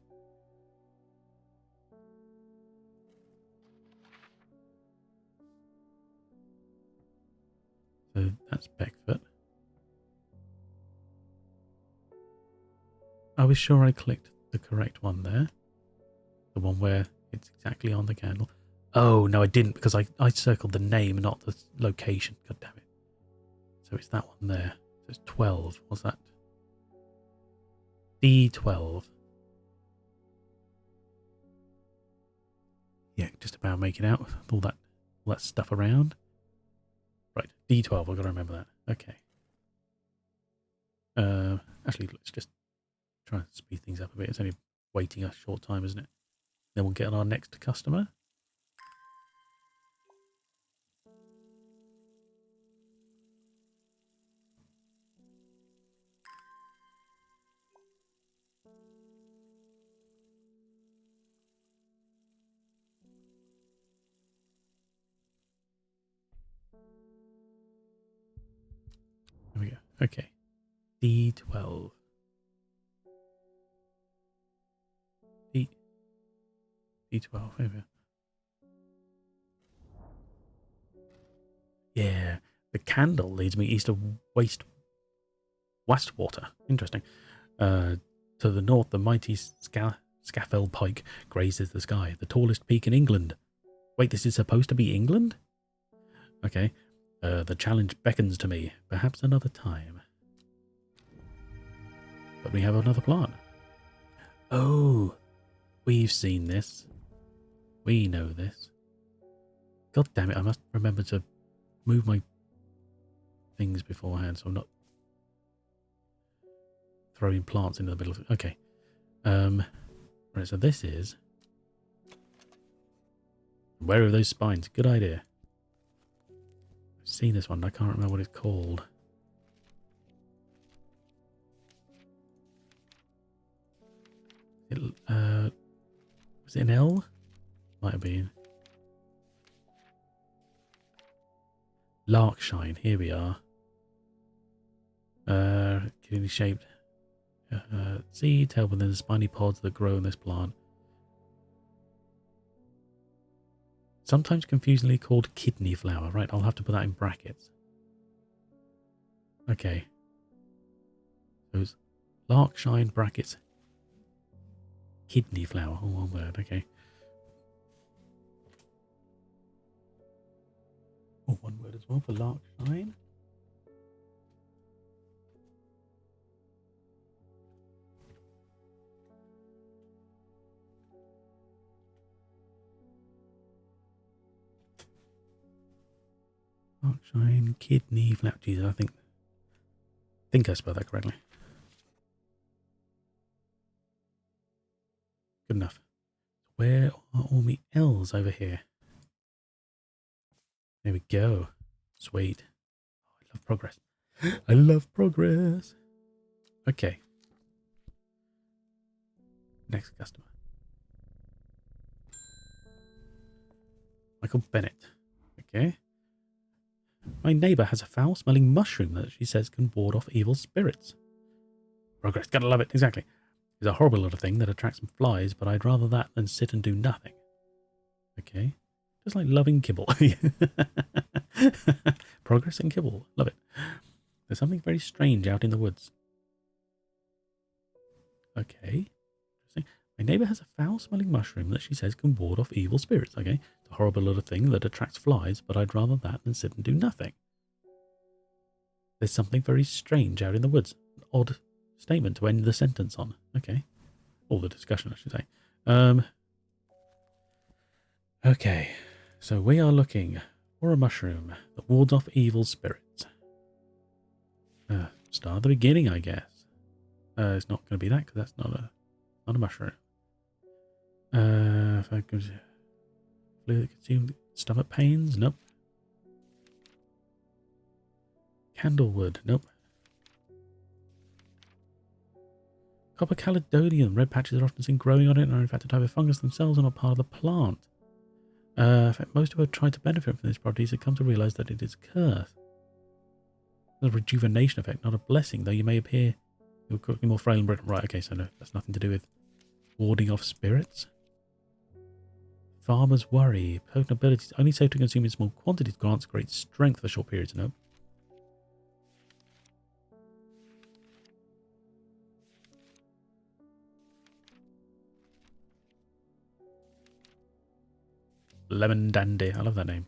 That's Beckford. I was sure I clicked the correct one there. The one where it's exactly on the candle. Oh, no, I didn't because I circled the name, not the location. God damn it. So it's that one there. So it's 12. What's that? D12. Yeah, just about making out with all that stuff around. Right, D12. I've got to remember that. Okay. Actually, let's just try and speed things up a bit. It's only waiting a short time, isn't it? Then we'll get on our next customer. There we go. Okay. D12. D12. There we go. Yeah. The candle leads me east of Westwater. Interesting. To the north, the mighty Scafell Pike grazes the sky, the tallest peak in England. Wait, this is supposed to be England? Okay. The challenge beckons to me. Perhaps another time. But we have another plant. Oh, we've seen this. We know this. God damn it, I must remember to move my things beforehand so I'm not throwing plants into the middle of it. Okay. Right, so this is... Where are those spines? Good idea. I've seen this one. I can't remember what it's called. Was it an L? Might have been. Larkshine. Here we are. Kidney shaped seeds held within the spiny pods that grow in this plant. Sometimes confusingly called kidney flower. Right, I'll have to put that in brackets. Okay. Those Larkshine brackets. Kidney flower. Oh, one word. Okay. Oh, one word as well for Larkshine. Larkshine, kidney flower. Jesus, I think I spelled that correctly. Good enough. Where are all my L's over here? There we go. Sweet. Oh, I love progress. I love progress. Okay. Next customer. Michael Bennett. Okay. My neighbour has a foul-smelling mushroom that she says can ward off evil spirits. Progress. Gotta love it. Exactly. It's a horrible little thing that attracts some flies, but I'd rather that than sit and do nothing. Okay. Just like loving kibble. Progress and kibble. Love it. There's something very strange out in the woods. Okay. Interesting. My neighbour has a foul-smelling mushroom that she says can ward off evil spirits. Okay. It's a horrible little thing that attracts flies, but I'd rather that than sit and do nothing. There's something very strange out in the woods. An odd statement to end the sentence on. Okay. Or the discussion, I should say. Okay. So we are looking for a mushroom that wards off evil spirits. Start at the beginning, I guess. It's not going to be that because that's not a mushroom. If I could flu that consumed stomach pains, nope. Candlewood, nope. Copper Caledonian, red patches are often seen growing on it and are in fact a type of fungus themselves and not part of the plant. In fact, most who have tried to benefit from these properties have come to realise that it is a curse. It's a rejuvenation effect, not a blessing, though you may appear you're cooking more frail and brittle. Right, okay, so no, that's nothing to do with warding off spirits. Farmers worry. Potent abilities only safe to consume in small quantities grants great strength for short periods. Nope. Lemon Dandy. I love that name.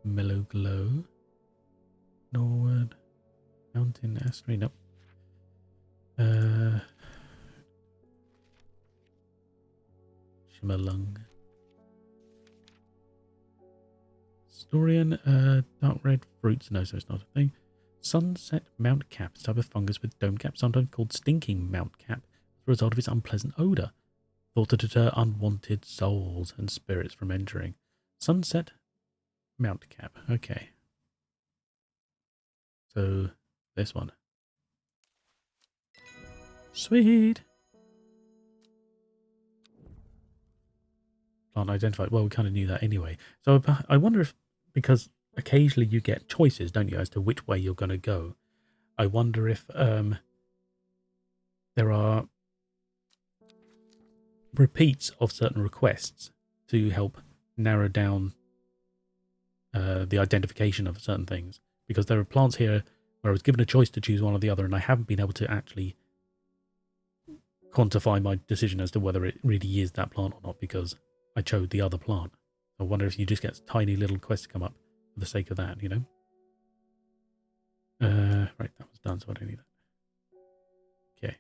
Mellow Glow. Norwood. Mountain Estuary. Nope. Shimmerlung. Storian. Dark red fruits. No, so it's not a thing. Sunset Mount Cap, a type of fungus with dome cap, sometimes called stinking Mount Cap, as a result of its unpleasant odour, thought to deter unwanted souls and spirits from entering. Sunset Mount Cap. Okay. So, this one. Sweet! Plant identified. Well, we kind of knew that anyway. So, I wonder if, because occasionally you get choices, don't you, as to which way you're going to go. I wonder if there are repeats of certain requests to help narrow down the identification of certain things. Because there are plants here where I was given a choice to choose one or the other, and I haven't been able to actually quantify my decision as to whether it really is that plant or not, because I chose the other plant. I wonder if you just get tiny little quests come up for the sake of that, you know? Right, that was done, so I don't need that. Okay.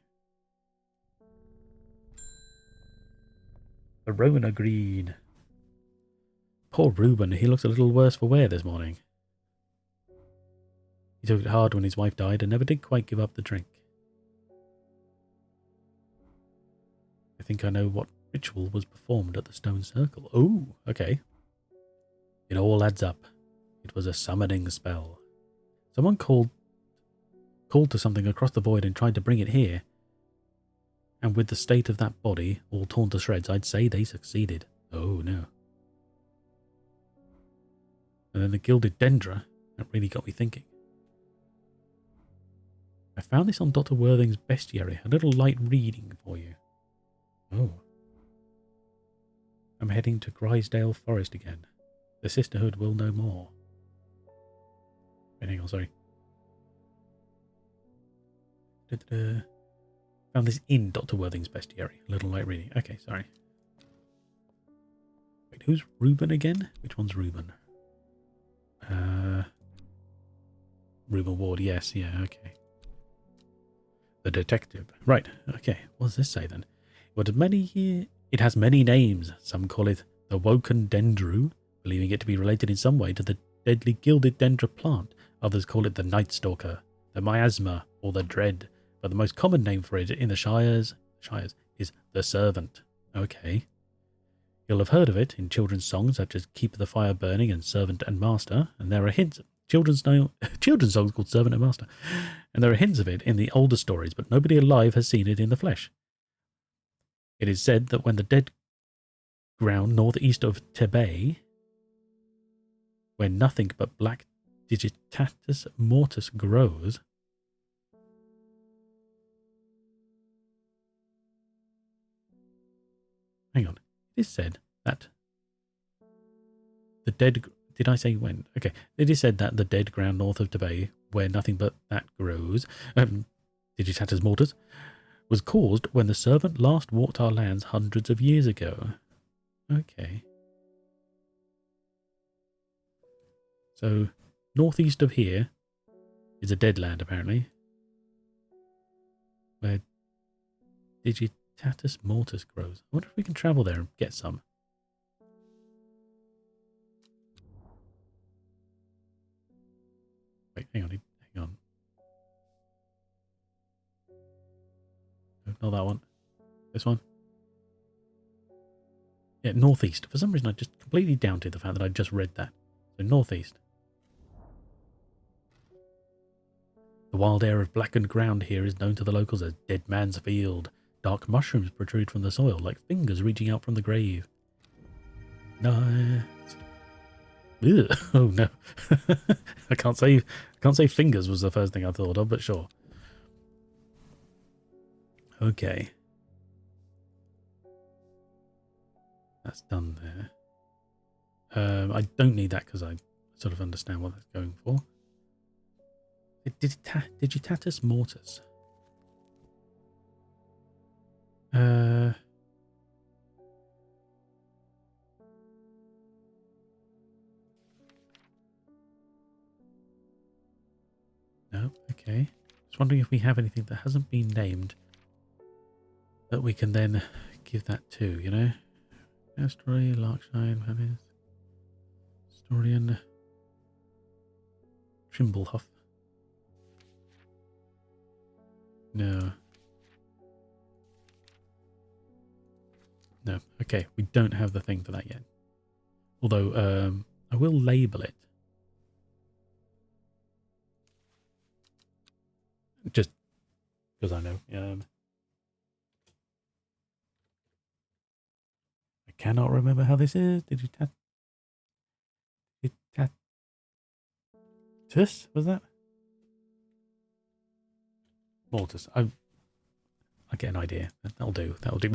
The Rowan agreed. Poor Reuben, he looks a little worse for wear this morning. He took it hard when his wife died and never did quite give up the drink. I think I know what ritual was performed at the stone circle. Oh, okay. It all adds up. It was a summoning spell. Someone called to something across the void and tried to bring it here. And with the state of that body, all torn to shreds, I'd say they succeeded. Oh, no. And then the gilded dendra, that really got me thinking. I found this on Dr. Worthing's bestiary. A little light reading for you. Oh. I'm heading to Grisdale Forest again. The Sisterhood will know more. Wait, hang on, sorry. Found this in Dr. Worthing's bestiary. A little light reading. Okay, sorry. Wait, who's Reuben again? Which one's Reuben? Reuben Ward, yes, yeah, okay. The detective. Right, okay. What does this say then? It has many names. Some call it the Woken Dendru, believing it to be related in some way to the deadly gilded dendra plant. Others call it the Night Stalker, the Miasma, or the Dread. But the most common name for it in the Shires is the Servant. Okay. You'll have heard of it in children's songs such as Keep the Fire Burning and Servant and Master, and there are hints. Children's songs called Servant and Master, and there are hints of it in the older stories, but nobody alive has seen it in the flesh. It is said that when the dead ground northeast of Tebay, where nothing but black Digitatus mortis grows, hang on, it is said that the dead... Did I say when? Okay. It is said that the dead ground north of Tebay, where nothing but that grows, Digitatus mortis, was caused when the servant last walked our lands hundreds of years ago. Okay. So, northeast of here is a dead land, apparently, where Digitatus mortis grows. I wonder if we can travel there and get some. Wait, hang on. No, not that one. This one. Yeah, northeast. For some reason, I just completely doubted the fact that I just read that. So, northeast. The wild air of blackened ground here is known to the locals as Dead Man's Field. Dark mushrooms protrude from the soil like fingers reaching out from the grave. Nice. Ugh. Oh no. I can't say fingers was the first thing I thought of, but sure. Okay. That's done there. I don't need that because I sort of understand what that's going for. Digitatus mortis. No, okay. Just wondering if we have anything that hasn't been named that we can then give that to, you know? Astory, Larkshine, Venice, Storian, Trimblehuff. No. No. Okay, we don't have the thing for that yet. Although, I will label it. Just because I know. I cannot remember how this is. Tus? Was that? Mortis. I get an idea. That'll do. That'll do.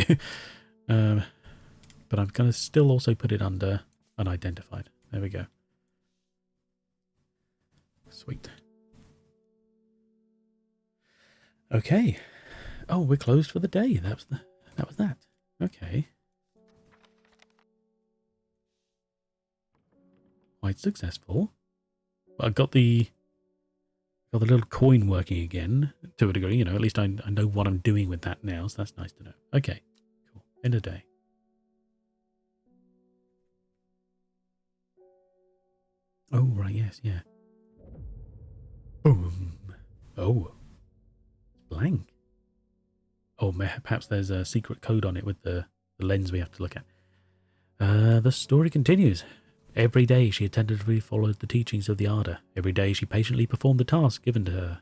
But I'm going to still also put it under unidentified. There we go. Sweet. Okay. Oh, we're closed for the day. That was that. Okay. Quite successful. I got the little coin working again to a degree. You know, at least I know what I'm doing with that now, so that's nice to know. Okay. Cool. End of day. Oh, right, yes, yeah. Boom. Oh. It's blank. Oh, perhaps there's a secret code on it with the lens we have to look at. The story continues. Every day she attentively followed the teachings of the Arda. Every day she patiently performed the task given to her.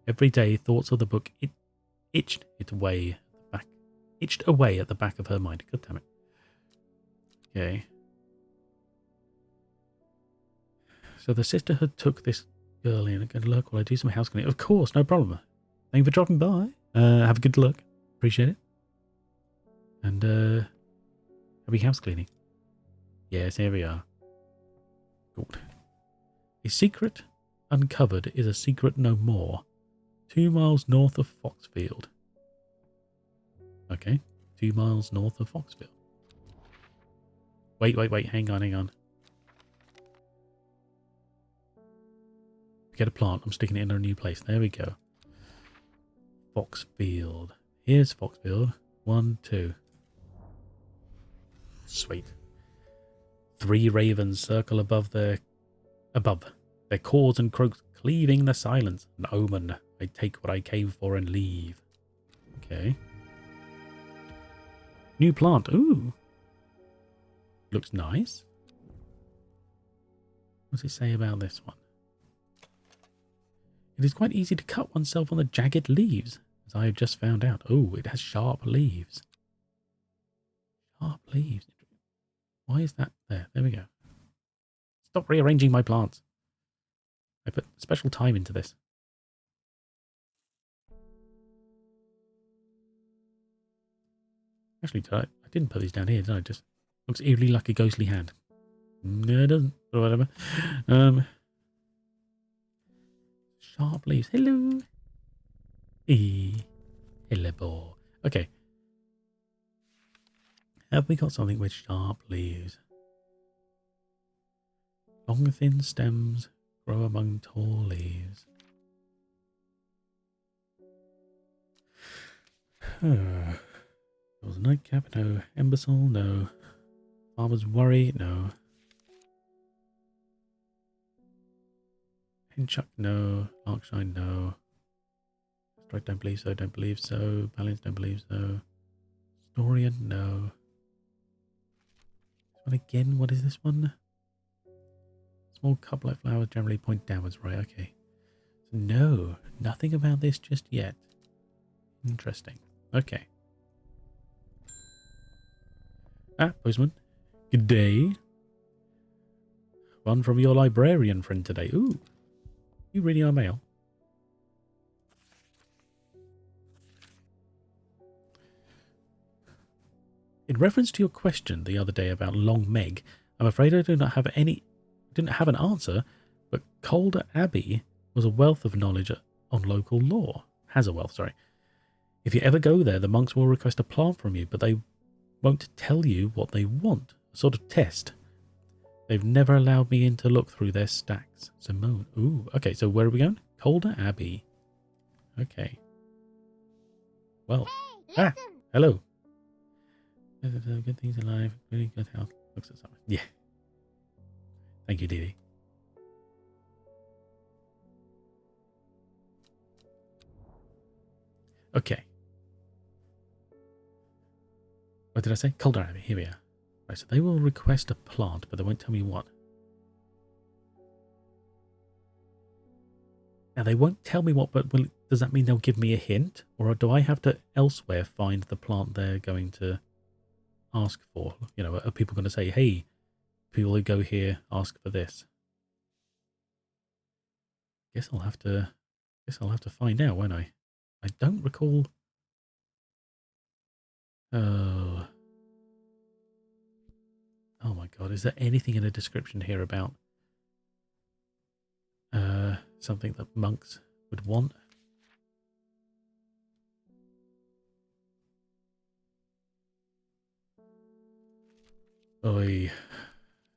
Every day thoughts of the book itched away at the back of her mind. God damn it. Okay. So the sisterhood took this girl in and go, look, while I do some house cleaning. Of course, no problem. Thank you for dropping by. Have a good look. Appreciate it. And happy house cleaning. Yes, here we are. Good. A secret uncovered is a secret no more. 2 miles north of Foxfield. Okay. 2 miles north of Foxfield. Wait. Hang on. Get a plant. I'm sticking it in a new place. There we go. Foxfield. Here's Foxfield. 1, 2. Sweet. 3 ravens circle above their caws and croaks, cleaving the silence. An omen. I take what I came for and leave. Okay. New plant. Ooh. Looks nice. What does it say about this one? It is quite easy to cut oneself on the jagged leaves, as I have just found out. Oh, it has sharp leaves. Sharp leaves. Why is that there? There we go. Stop rearranging my plants. I put special time into this. Actually, I didn't put these down here, did I? Just looks eerily like a ghostly hand. No, it doesn't. Or whatever. Sharp leaves. Hello. Hello, boy. Okay. Have we got something with sharp leaves? Long, thin stems grow among tall leaves. There was a nightcap, no. Embersol, no. Farmer's worry, no. Henchuck, no. Larkshine, no. Strike, don't believe so, don't believe so. Balance, don't believe so. Storian, no. This one again, what is this one? Small cup-like flowers generally point downwards, right, okay. So no, nothing about this just yet. Interesting. Okay. Ah, postman. Good day. One from your librarian friend today. Ooh. You reading our mail? In reference to your question the other day about Long Meg, I'm afraid I didn't have an answer, but Calder Abbey was a wealth of knowledge on local law. Has a wealth, sorry. If you ever go there, the monks will request a plant from you, but they won't tell you what they want. A sort of test. They've never allowed me in to look through their stacks. Simone. Ooh, okay, so where are we going? Calder Abbey. Okay. Well. Hey, Ah! listen! Hello. Good things in life. Really good health. Looks at something. Yeah. Thank you, Dee. Okay. What did I say? Calder Abbey. Here we are. Right, so they will request a plant, but they won't tell me what. Now, they won't tell me what, but does that mean they'll give me a hint? Or do I have to elsewhere find the plant they're going to ask for? You know, are people going to say, hey, people who go here ask for this? Guess I'll have to find out, won't I? I don't recall. Oh. Oh my god, is there anything in the description here about something that monks would want? Oi.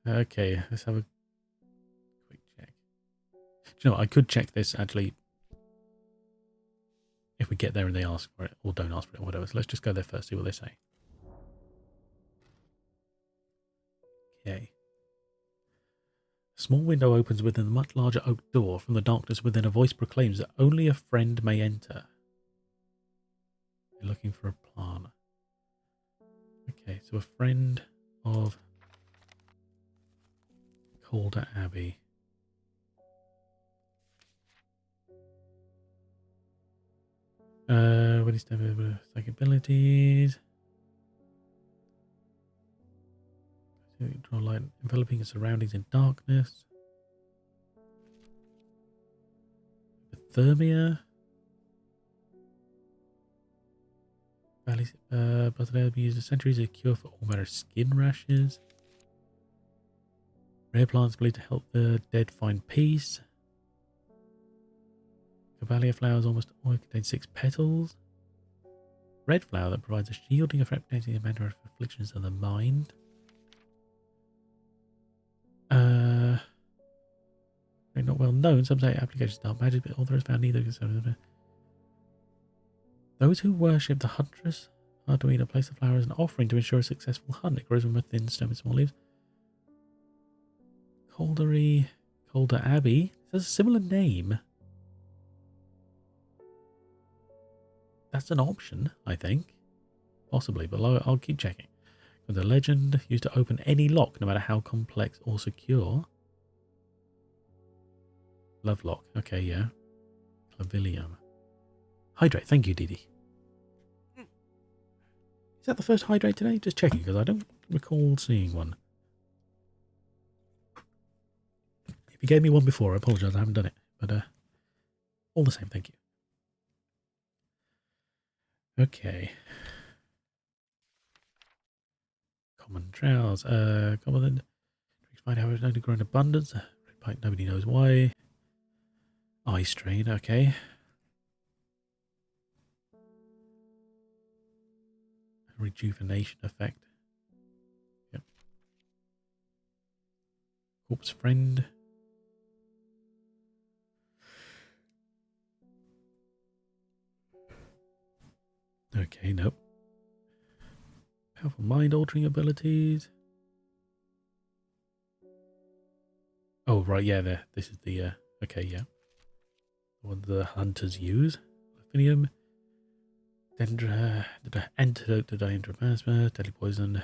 Okay, let's have a quick check. Do you know what? I could check this actually if we get there and they ask for it, or don't ask for it, or whatever. So let's just go there first, see what they say. Okay. A small window opens within a much larger oak door. From the darkness within, a voice proclaims that only a friend may enter. You're looking for a plant. Okay, so a friend of Calder Abbey. What is the psychic abilities? Draw light, enveloping your surroundings in darkness. Hypothermia. Valleys, but they have been used for centuries as a cure for all manner of skin rashes. Rare plants believed to help the dead find peace. Caballia flowers almost always contain 6 petals. Red flower that provides a shielding effect protecting a matter of afflictions of the mind. Very not well known. Some say applications of dark magic, but authors found neither. Those who worship the huntress are to either place the flower as an offering to ensure a successful hunt. It grows from a thin stem with small leaves. Calder Abbey. It has a similar name. That's an option, I think. Possibly, but I'll keep checking. The legend used to open any lock, no matter how complex or secure. Love lock. Okay, yeah. Clavilium. Hydrate. Thank you, Didi. Is that the first hydrate today? Just checking, because I don't recall seeing one. If you gave me one before, I apologise. I haven't done it. But all the same, thank you. Okay. Common trouts. Common. Find how it's known to grow in abundance. Red pike, nobody knows why. Eye strain. Okay. Rejuvenation effect. Yep. Corpse friend. Okay, nope. Powerful mind altering abilities. Oh, right, yeah, there. This is the, okay, yeah. What the hunters use. Lefinium. Antidote to Diandromasma. Deadly poison.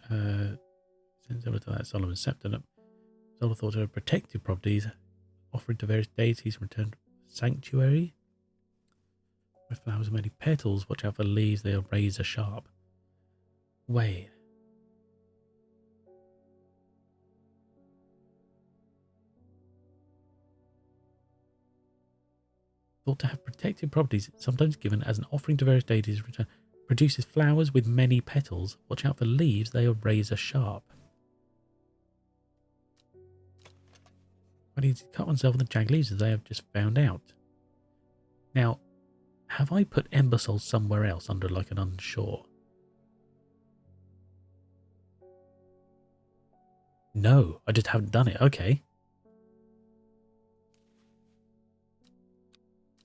Similar to that Solomon's Scepter. Solar thought to have protective properties offered to various deities from return sanctuary. With flowers with many petals, watch out for leaves, they are razor sharp. Wait. Thought to have protective properties, sometimes given as an offering to various deities, return produces flowers with many petals. Watch out for leaves, they are razor sharp. I need to cut myself with the jagged leaves as they have just found out. Now, have I put Ember Soul somewhere else under like an unsure? No, I just haven't done it. Okay.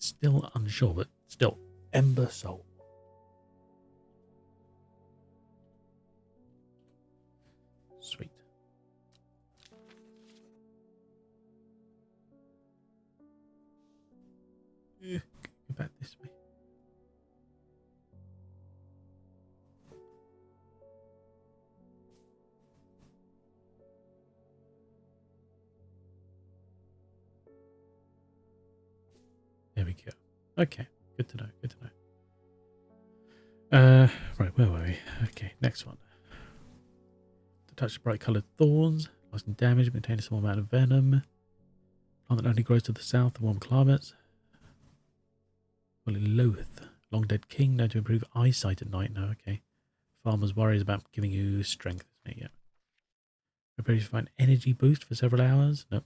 Still unsure, but still. Ember Soul. Sweet. Go back this way. There we go. Okay, good to know. Good to know. Right, where were we? Okay, next one. To touch bright coloured thorns, lasting damage, maintain a small amount of venom. Plant that only grows to the south of warm climates. Well, Loath, long dead king, known to improve eyesight at night. No, okay. Farmer's worries about giving you strength, isn't it? Yeah. Prepare to find energy boost for several hours. Nope.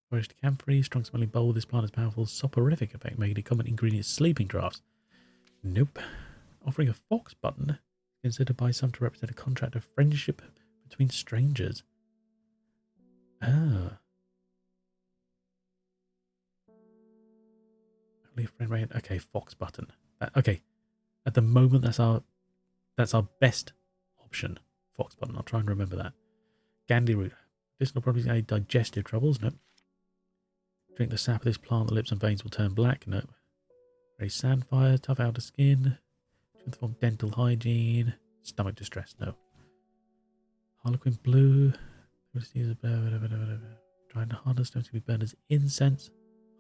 Forest camphor, strong smelling bowl. This plant has powerful soporific effect, making it a common ingredient in sleeping draughts. Nope. Offering a fox button, considered by some to represent a contract of friendship between strangers. Ah. Only a friend raid. Okay, fox button. Okay. At the moment, that's our best option. Fox button. I'll try and remember that. Gandhi root. Medicinal properties aid digestive troubles. Nope. Drink the sap of this plant. The lips and veins will turn black. Nope. Very sandfire. Tough outer skin. Transform dental hygiene. Stomach distress. No. Harlequin blue. Trying to harness them to be burned as incense.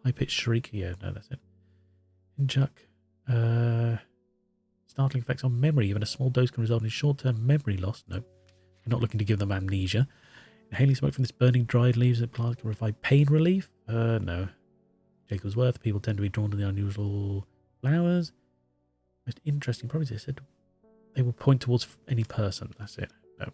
High pitched shriek. Yeah, no, that's it. Injuk. Startling effects on memory. Even a small dose can result in short-term memory loss. No. We're not looking to give them amnesia. Inhaling smoke from this burning dried leaves of plant can provide pain relief. No. Jacob's worth. People tend to be drawn to the unusual flowers. Most interesting properties. They said they will point towards any person. That's it. No.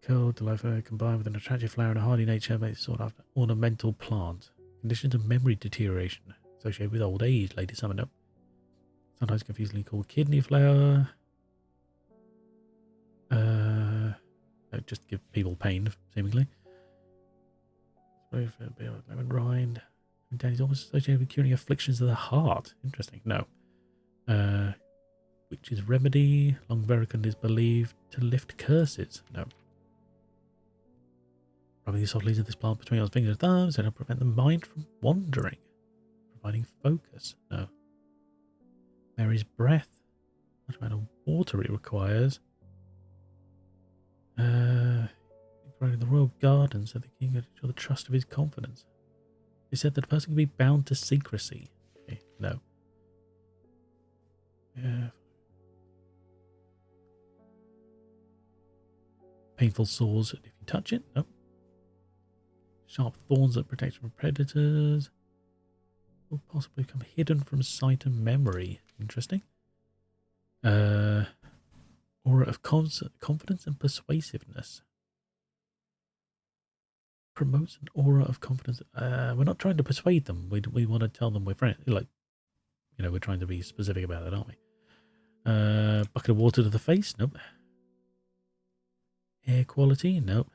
Cold, delightful, combined with an attractive flower and a hardy nature, makes it sort of ornamental plant. Conditions of memory deterioration associated with old age. Lady summoned up. Sometimes confusingly called kidney flower. Just give people pain, seemingly. Lemon rind. And is almost associated with curing afflictions of the heart. Interesting. No. Witch's remedy. Long vericund is believed to lift curses. No. Rubbing the soft leaves of this plant between your fingers and thumbs and prevent the mind from wandering. Providing focus. No. Mary's breath. What amount of water it requires? Grown in the royal garden, so the king could ensure the trust of his confidence. He said that a person can be bound to secrecy. Okay, no. Yeah. Painful sores if you touch it. No. Sharp thorns that protect from predators. Will possibly become hidden from sight and memory. Interesting. Aura of confidence and persuasiveness. Promotes an aura of confidence. We're not trying to persuade them. We want to tell them we're friends. Like, you know, we're trying to be specific about that, aren't we? Bucket of water to the face. Nope. Air quality. Nope.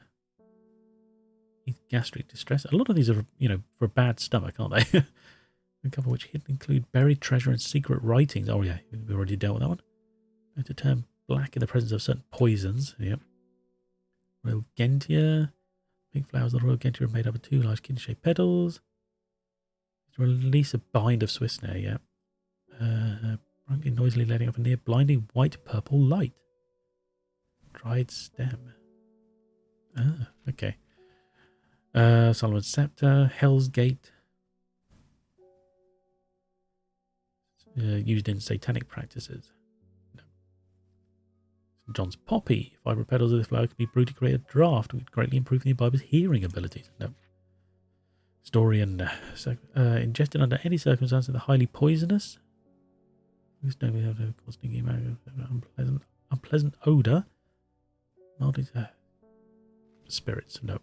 Gastric distress. A lot of these are, you know, for a bad stomach, aren't they? A couple of which include buried treasure and secret writings. Oh yeah, we already dealt with that one. To turn black in the presence of certain poisons. Yep. Royal Gentia. Pink flowers of the Royal Gentia are made up of 2 large kidney-shaped petals. To release a bind of Swiss snare. Yep. Brightly noisily letting off a near blinding white-purple light. Dried stem. Ah, okay. Solomon's Scepter. Hell's Gate. Used in satanic practices. No. St. John's Poppy. Fibre petals of this flower can be brewed to create a draft, which greatly improving the imbibers' hearing abilities. No. Storian. Ingested under any circumstances, they're highly poisonous. Unpleasant odour. Mild spirits. No.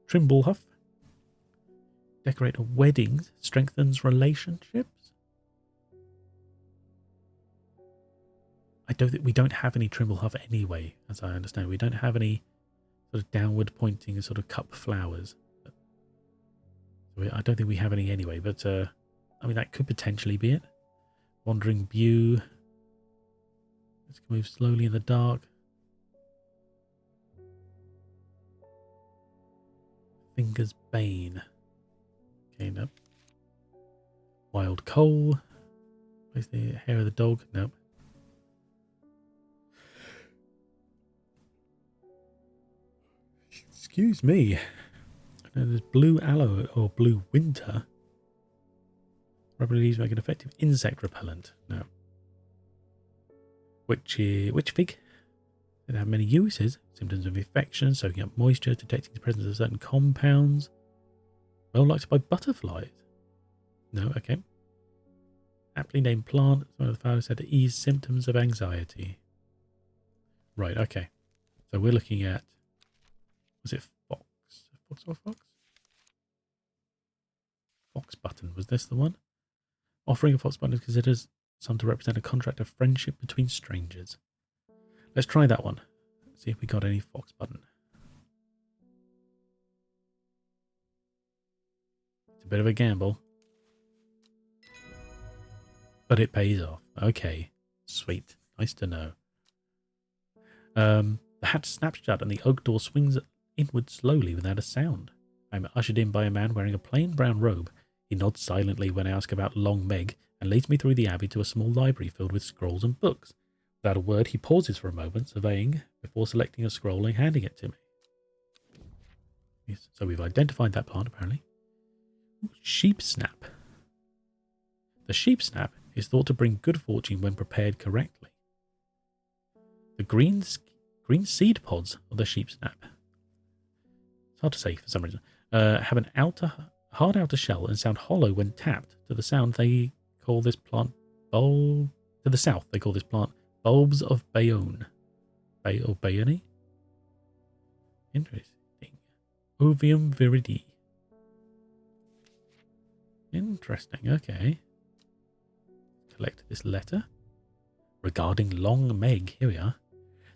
Trimblehuff. Decorate at weddings. Strengthens relationships. I don't think we don't have any Trimblehuff anyway, as I understand. We don't have any sort of downward pointing sort of cup flowers. I don't think we have any anyway, but I mean, that could potentially be it. Wandering Bew. Let's move slowly in the dark. Fingers Bane. Okay, nope. Wild Coal. Where's the hair of the dog? Nope. Excuse me. And there's Blue Aloe or Blue Winter. Rubber leaves make an effective insect repellent. No. Witch fig? It have many uses. Symptoms of infection, soaking up moisture, detecting the presence of certain compounds. Well liked by butterflies. No, okay. Aptly named plant. Some of the flowers said to ease symptoms of anxiety. Right, okay. So we're looking at, was it fox? Fox or fox? Fox button. Was this the one? Offering a fox button is considered some to represent a contract of friendship between strangers. Let's try that one. See if we got any fox button. It's a bit of a gamble. But it pays off. Okay. Sweet. Nice to know. The hatch snaps shut and the oak door swings inward slowly without a sound. I'm ushered in by a man wearing a plain brown robe. He nods silently when I ask about Long Meg and leads me through the abbey to a small library filled with scrolls and books. Without a word, he pauses for a moment, surveying, before selecting a scroll and handing it to me. Yes, so we've identified that plant, apparently. Sheep snap. The sheep snap is thought to bring good fortune when prepared correctly. The green seed pods of the sheep snap, it's hard to say for some reason, have an hard outer shell and sound hollow when tapped. To the sound, they call this plant bulb. To the south, they call this plant bulbs of Bayonne. Or Bayonne? Interesting. Ovium viridi. Interesting, okay. Collect this letter. Regarding Long Meg, here we are.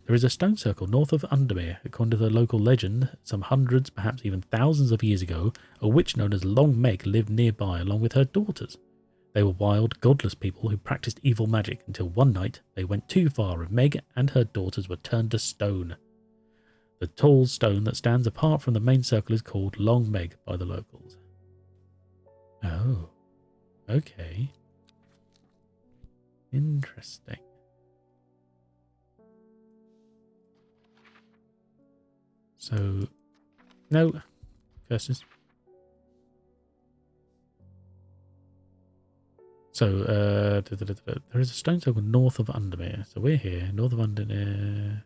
There is a stone circle north of Undermere. According to the local legend, some hundreds, perhaps even thousands of years ago, a witch known as Long Meg lived nearby along with her daughters. They were wild, godless people who practiced evil magic until one night they went too far and Meg and her daughters were turned to stone. The tall stone that stands apart from the main circle is called Long Meg by the locals. Oh, okay. Interesting. So, no, curses. So, there is a stone circle north of Undermere. So we're here, north of Undermere.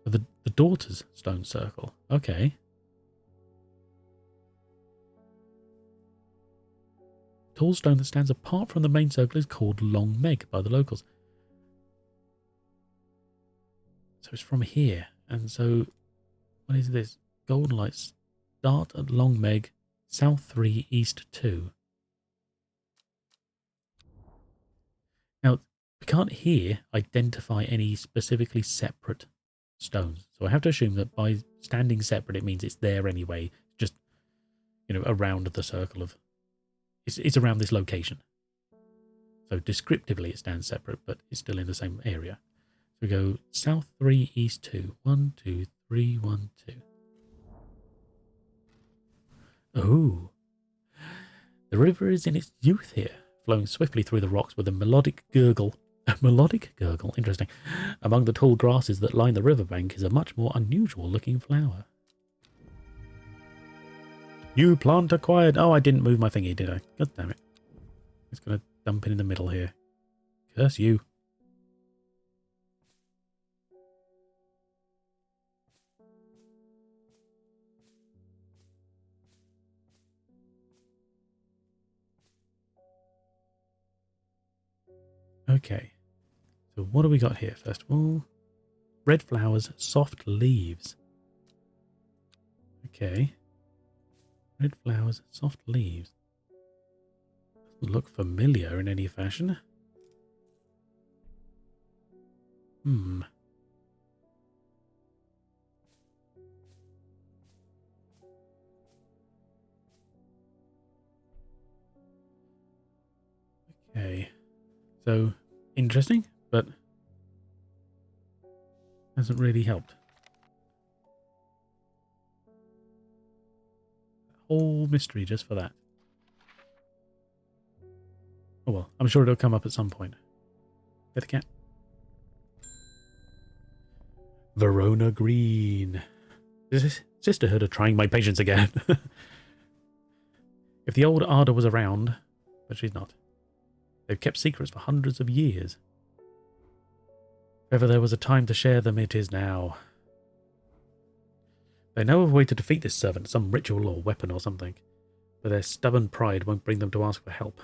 The daughter's stone circle. Okay. Tall stone that stands apart from the main circle is called Long Meg by the locals. So it's from here. And so, what is this? Golden lights start at Long Meg, south 3, east 2. Now, we can't here identify any specifically separate stones. So I have to assume that by standing separate, it means it's there anyway. Just, around the circle of... It's around this location. So descriptively, it stands separate, but it's still in the same area. So we go south 3, east 2. 1, 2, 3, 1, 2. Oh. The river is in its youth here, flowing swiftly through the rocks with a melodic gurgle. A melodic gurgle, interesting. Among the tall grasses that line the riverbank is a much more unusual looking flower. New plant acquired. Oh, I didn't move my thingy, did I? God damn it. It's going to dump it in the middle here. Curse you. Okay. So what do we got here, first of all? Red flowers, soft leaves. Okay. Red flowers, soft leaves. Doesn't look familiar in any fashion. So, interesting, but hasn't really helped. Whole mystery just for that. Oh well, I'm sure it'll come up at some point. Get the cat. Verona Green. This sisterhood are trying my patience again. If the old Ada was around, but she's not. They've kept secrets for hundreds of years. If ever there was a time to share them, it is now. They know of a way to defeat this servant, some ritual or weapon or something, but their stubborn pride won't bring them to ask for help.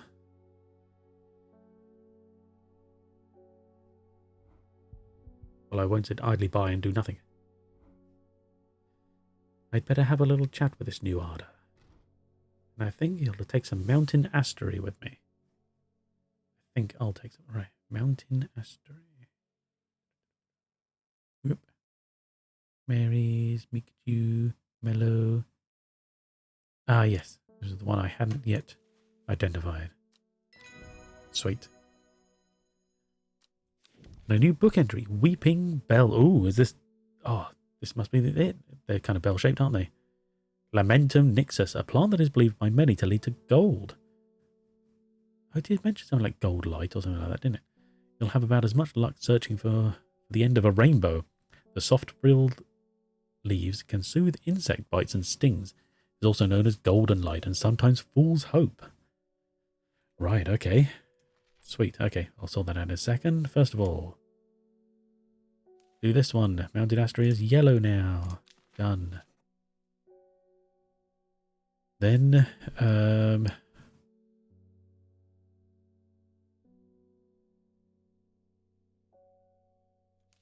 Well, I won't sit idly by and do nothing. I'd better have a little chat with this new Ada. And I think he'll take some mountain astery with me. I think I'll take some. Right, mountain astery. Whoop. Mary's, Mikachu, Mellow. Ah, yes. This is the one I hadn't yet identified. Sweet. And a new book entry. Weeping Bell. Oh, is this... Oh, this must be it. They're kind of bell-shaped, aren't they? Lamentum nixus. A plant that is believed by many to lead to gold. I did mention something like gold light or something like that, didn't it? You'll have about as much luck searching for the end of a rainbow. The soft-frilled leaves can soothe insect bites and stings. It's also known as golden light and sometimes fool's hope. Right, okay. Sweet, okay. I'll sort that out in a second. First of all, do this one. Mounted astery is yellow now. Done. Then,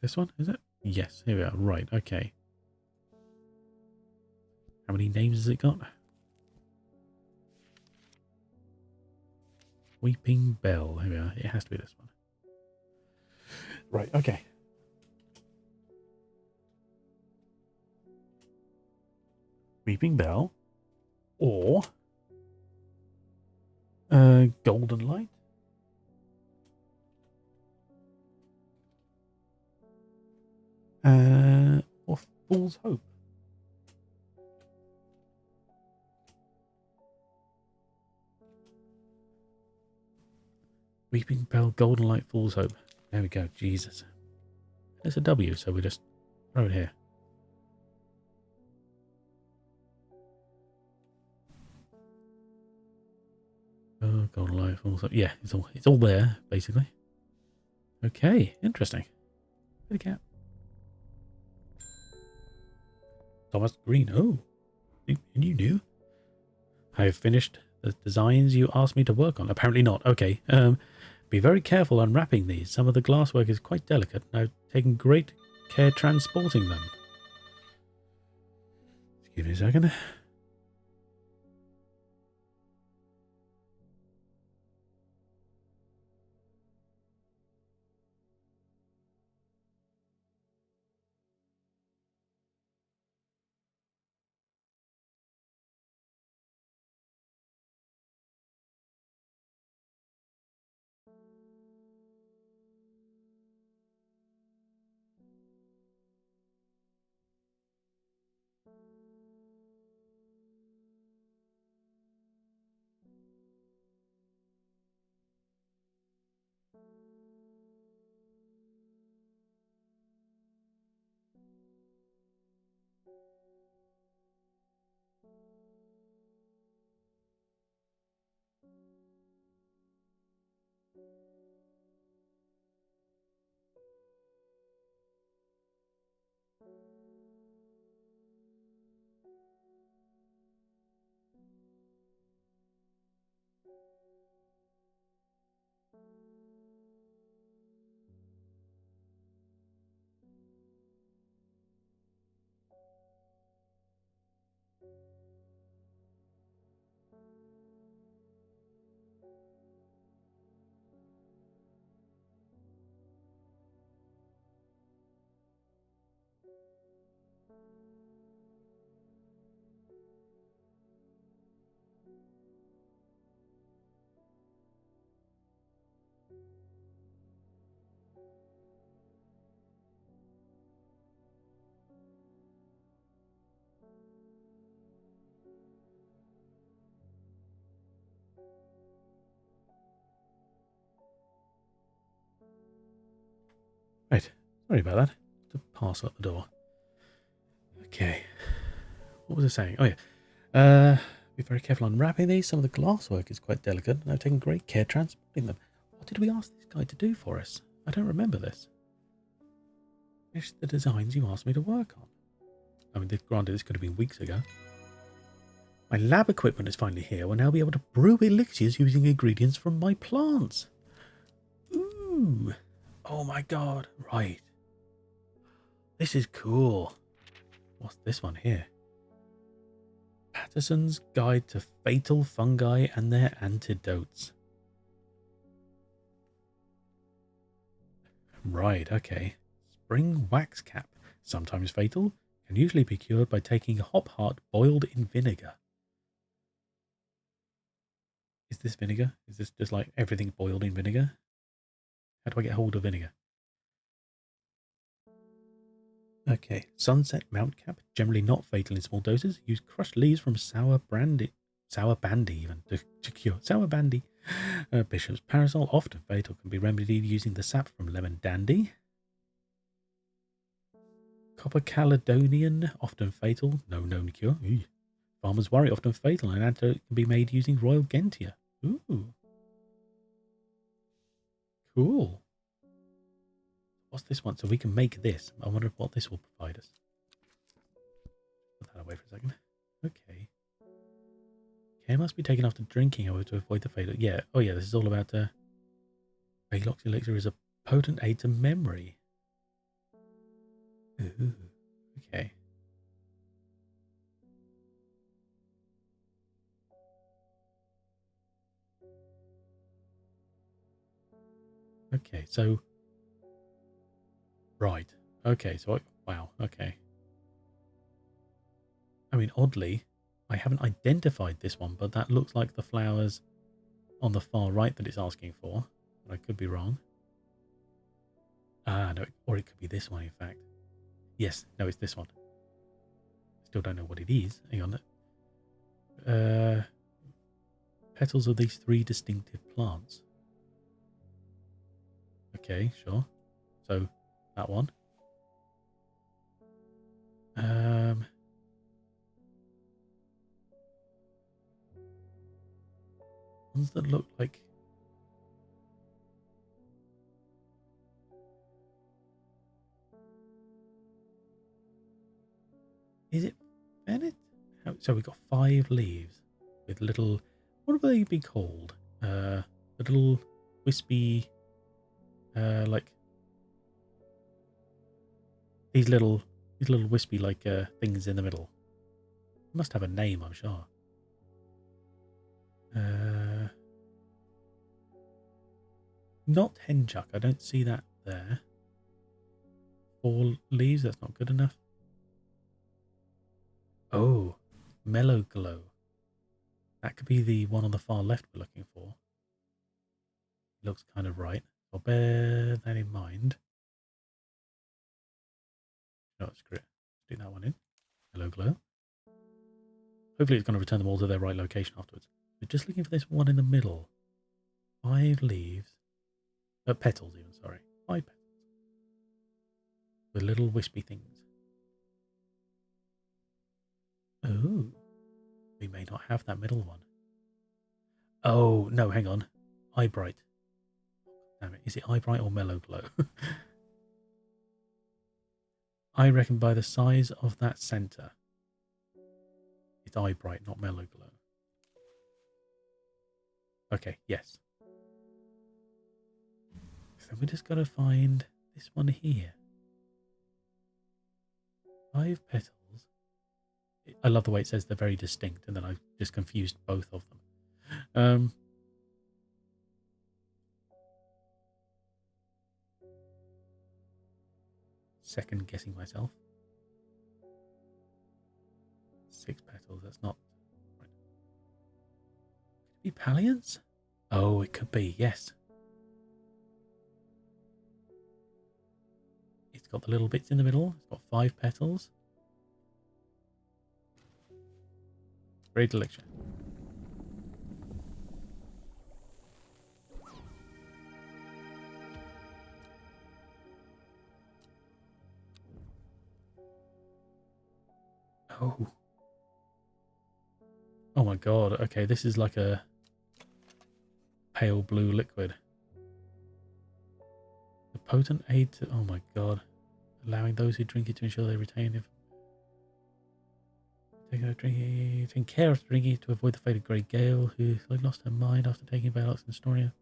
this one, is it? Yes, here we are. Right, okay. How many names has it got? Weeping Bell. Here we are. It has to be this one. Right, okay. Weeping Bell. Or Golden Light. Or Fool's Hope. Weeping Bell, Golden Light, Fool's Hope. There we go. Jesus. It's a W, so we just throw it here. Oh, Golden Light, Fool's Hope. Yeah, it's all there, basically. Okay, interesting. Bit of cat. Thomas Green. Oh, and you knew. I have finished the designs you asked me to work on. Apparently not. Okay. Be very careful unwrapping these. Some of the glasswork is quite delicate, and I've taken great care transporting them. Excuse me a second. Right. Sorry about that. To pass up the door. Okay. What was I saying? Oh, yeah. Be very careful on wrapping these. Some of the glasswork is quite delicate, and I've taken great care transporting them. What did we ask this guy to do for us? I don't remember this. Finish the designs you asked me to work on. I mean, granted, this could have been weeks ago. My lab equipment is finally here. We'll now be able to brew elixirs using ingredients from my plants. Ooh. Oh my god. Right. This is cool. What's this one here? Patterson's Guide to Fatal Fungi and Their Antidotes. Right, okay. Spring wax cap. Sometimes fatal. Can usually be cured by taking hop heart boiled in vinegar. Is this vinegar? Is this just like everything boiled in vinegar? How do I get hold of vinegar? Okay, sunset mount cap, generally not fatal in small doses. Use crushed leaves from sour bandy even to cure sour bandy. Bishop's parasol, often fatal, can be remedied using the sap from lemon dandy. Copper Caledonian, often fatal, no known cure. Ooh. Farmer's worry, often fatal, and antidote can be made using royal gentia. Ooh, cool. What's this one? So we can make this. I wonder what this will provide us. Put that away for a second. Okay. Care must be taken after drinking, however, to avoid the fatal. Yeah. Oh, yeah. This is all about. Velox elixir is a potent aid to memory. Ooh. Okay. Okay. So. Right. Okay. So. Wow. Okay. I mean, oddly, I haven't identified this one, but that looks like the flowers on the far right that it's asking for. But I could be wrong. Ah, no, or it could be this one, in fact. Yes, no, it's this one. Still don't know what it is. Hang on. Petals of these three distinctive plants. Okay, sure. So, that one. Ones that look like... Is it Bennett? So we've got 5 leaves with little... What would they be called? The little wispy... like... These little wispy like things in the middle. It must have a name, I'm sure. Not henchuck. I don't see that there. 4 leaves. That's not good enough. Oh, mellow glow. That could be the one on the far left we're looking for. Looks kind of right. I'll bear that in mind. No, screw it. Let's do that one in. Mellow glow. Hopefully it's going to return them all to their right location afterwards. We're just looking for this one in the middle. 5 leaves. Petals even, sorry. 5 petals. With little wispy things. Oh. We may not have that middle one. Oh, no, hang on. Eye bright. Damn it. Is it eye bright or mellow glow? I reckon by the size of that centre, it's eye bright, not mellow glow. Okay, yes. So we just got to find this one here. 5 petals. I love the way it says they're very distinct, and then I've just confused both of them. Second guessing myself. 6 petals, that's not right. Could it be palliance? Oh, it could be, yes. It's got the little bits in the middle. It's got 5 petals. Very delicious. Oh. Oh my god. Okay, this is like a pale blue liquid. The potent aid to... Oh my god. Allowing those who drink it to ensure they retain it. Taking care of drinking it to avoid the fate of Grey Gale, who lost her mind after taking Bailox and Storia.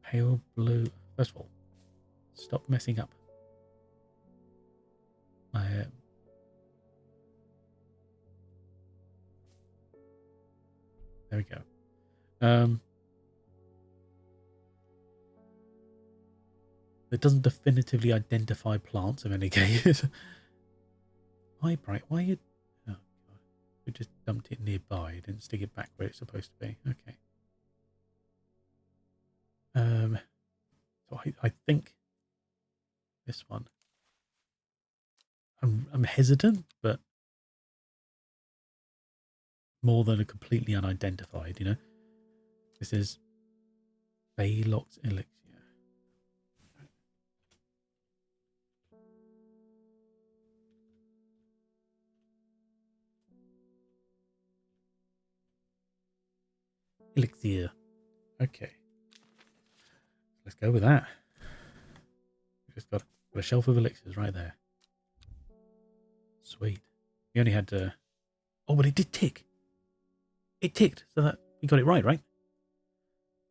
Pale blue. First of all, stop messing up. There we go. It doesn't definitively identify plants of any case. Hi, Bright. Why are you... Oh, God. We just dumped it nearby. Didn't stick it back where it's supposed to be. Okay. So I think this one. I'm hesitant, but more than a completely unidentified, you know? This is Bailox Elixir. Elixir. Okay. Let's go with that. We've just got a shelf of elixirs right there. Sweet. We only had to... Oh, but it did tick. It ticked, so that we got it right, right?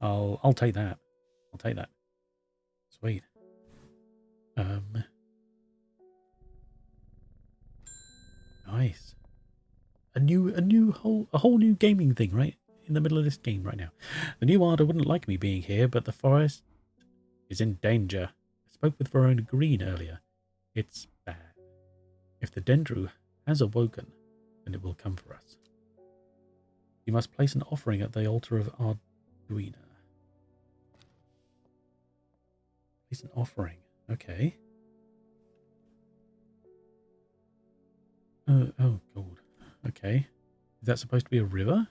I'll take that. I'll take that. Sweet. Nice. A whole new gaming thing, right? In the middle of this game right now. The new Arder wouldn't like me being here, but the forest is in danger. I spoke with Verona Green earlier. It's bad. If the Dendru has awoken, then it will come for us. You must place an offering at the altar of Arduina. Place an offering. Okay. Oh, gold. Okay. Is that supposed to be a river?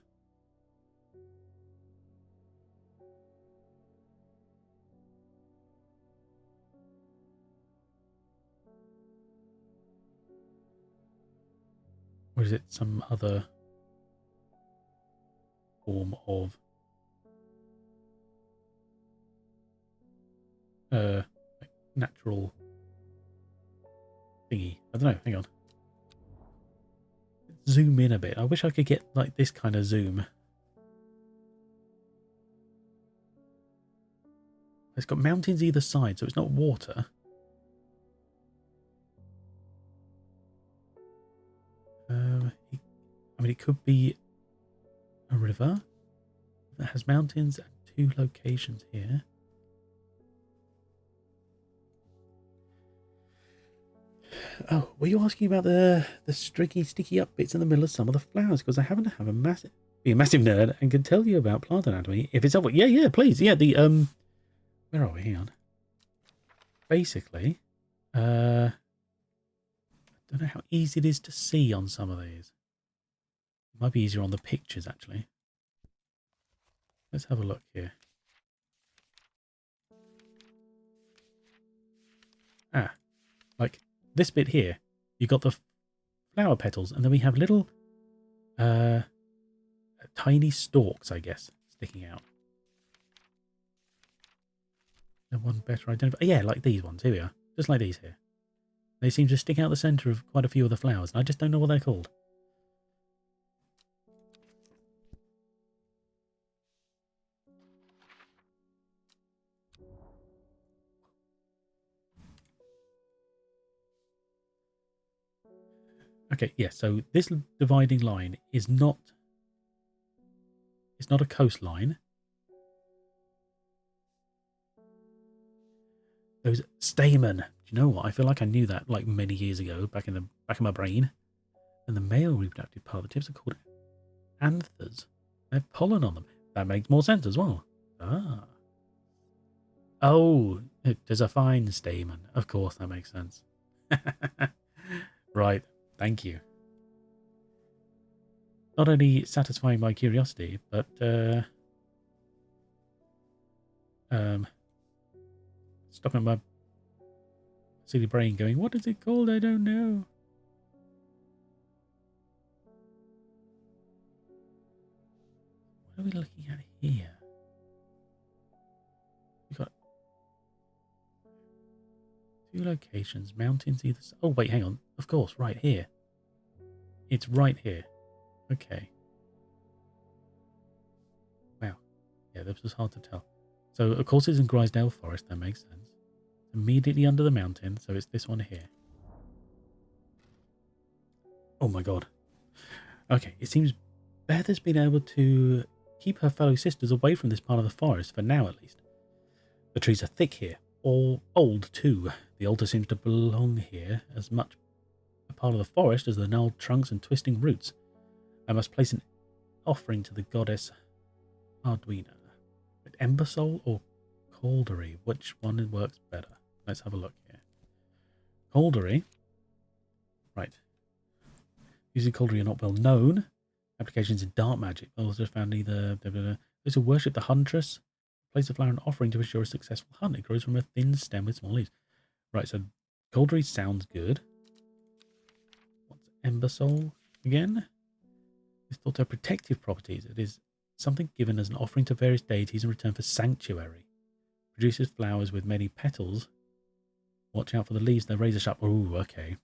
Or is it some other form of like natural thingy? I don't know. Hang on. Zoom in a bit. I wish I could get like this kind of zoom. It's got mountains either side, so it's not water. I mean, it could be a river that has mountains at 2 locations here. Oh, were you asking about the sticky up bits in the middle of some of the flowers? Because I happen to have a massive nerd and can tell you about plant anatomy if it's helpful. Yeah, please. Yeah, the where are we? Hang on. Basically, I don't know how easy it is to see on some of these. It might be easier on the pictures, actually. Let's have a look here. Ah, like this bit here. You've got the flower petals, and then we have little tiny stalks, I guess, sticking out. And one better identified. Yeah, like these ones. Here we are. Just like these here. They seem to stick out the centre of quite a few of the flowers, and I just don't know what they're called. Okay, yeah, so this dividing line is not... It's not a coastline. Those stamen. Do you know what? I feel like I knew that like many years ago, back in the back of my brain. And the male reproductive part of the tips are called anthers. They have pollen on them. That makes more sense as well. Ah. Oh, there's a fine stamen. Of course, that makes sense. Right. Thank you. Not only satisfying my curiosity, but stopping my silly brain going, what is it called? I don't know. we looking at here? We've got 2 locations, mountains either side. Oh, wait, hang on. Of course, right here. It's right here. Okay. Wow. Yeah, this was hard to tell. So, of course, it's in Grisdale Forest. That makes sense. Immediately under the mountain, so it's this one here. Oh my god. Okay, it seems Beth has been able to keep her fellow sisters away from this part of the forest, for now at least. The trees are thick here, all old too. The altar seems to belong here as much a part of the forest as the gnarled trunks and twisting roots. I must place an offering to the goddess Arduina. Embersoul or Caldery? Which one works better? Let's have a look here. Caldery. Right. Using Caldery are not well known. Applications in dark magic. Also found either those who worship the huntress place a flower and offering to ensure a successful hunt. It grows from a thin stem with small leaves. Right, so Caldery sounds good. What's Embersoul again? It's thought to have protective properties. It is something given as an offering to various deities in return for sanctuary. Produces flowers with many petals. Watch out for the leaves, they're razor sharp. Ooh, okay.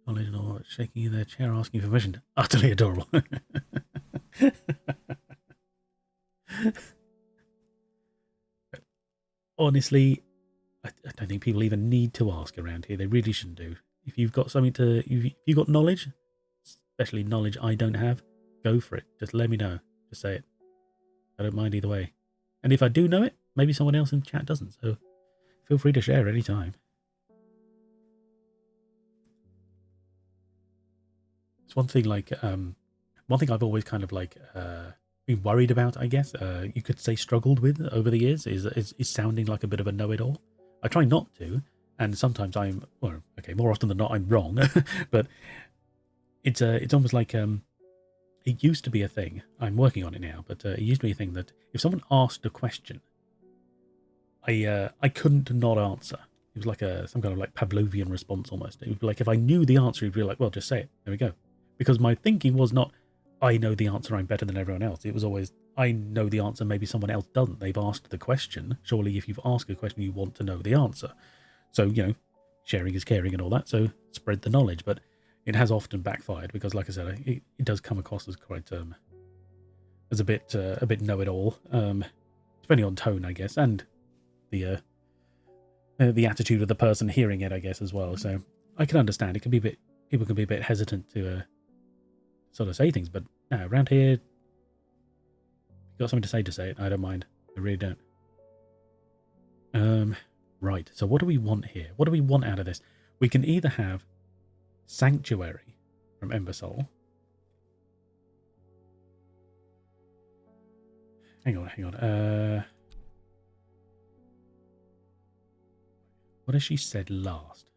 Knowledge or shaking in their chair asking for permission. Utterly adorable. Honestly, I don't think people even need to ask around here. They really shouldn't do. If you've got something to, if you've got knowledge, especially knowledge I don't have, go for it. Just let me know. Just say it. I don't mind either way. And if I do know it, maybe someone else in the chat doesn't. So feel free to share anytime. It's one thing like, one thing I've always kind of like been worried about, I guess, you could say struggled with over the years is sounding like a bit of a know-it-all. I try not to, and sometimes I'm, well, okay, more often than not I'm wrong, but it's almost like it used to be a thing. I'm working on it now, but it used to be a thing that if someone asked a question, I couldn't not answer. It was like some kind of like Pavlovian response almost. It would be like if I knew the answer, it'd be like, well, just say it. There we go. Because my thinking was not, I know the answer, I'm better than everyone else. It was always, I know the answer, maybe someone else doesn't. They've asked the question. Surely if you've asked a question, you want to know the answer. So, you know, sharing is caring and all that. So spread the knowledge. But it has often backfired because, like I said, it does come across as quite, as a bit know-it-all, depending on tone, I guess, and the attitude of the person hearing it, I guess, as well. So I can understand. It can be people can be a bit hesitant to sort of say things, but no, around here, if you've got something to say it. I don't mind. I really don't. Right. So what do we want here? What do we want out of this? We can either have Sanctuary from Embersoul. Hang on. What has she said last?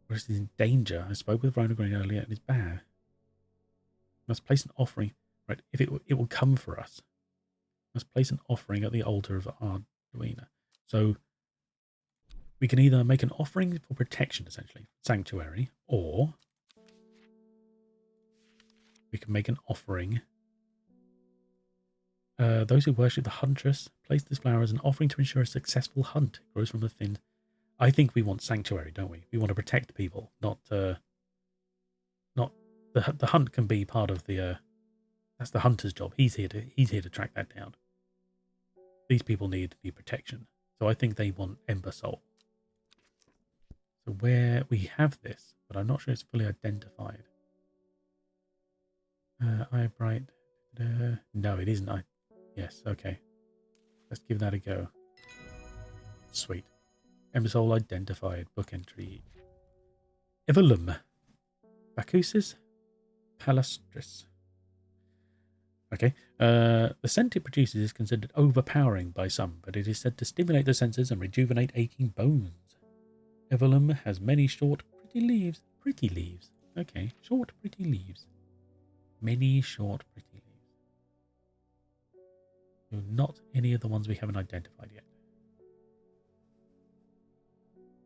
Or is he in danger? I spoke with Rhino Green earlier and it's bad. Must place an offering. Right, if it will come for us. Must place an offering at the altar of Arduina. So we can either make an offering for protection, essentially, sanctuary, or we can make an offering. Those who worship the huntress place this flower as an offering to ensure a successful hunt. It grows from the thin. I think we want sanctuary, don't we? We want to protect people, not the hunt can be part of the. That's the hunter's job. He's here to track that down. These people need the protection, so I think they want Embersoul. So where we have this, but I'm not sure it's fully identified. Eye bright. No, it isn't. Yes, okay. Let's give that a go. Sweet. Embersoul identified. Book entry. Evolum. Bacusis palustris. Okay. The scent it produces is considered overpowering by some, but it is said to stimulate the senses and rejuvenate aching bones. Evolum has many short, pretty leaves. Pretty leaves. Okay. Short, pretty leaves. Many short, pretty leaves. So not any of the ones we haven't identified yet.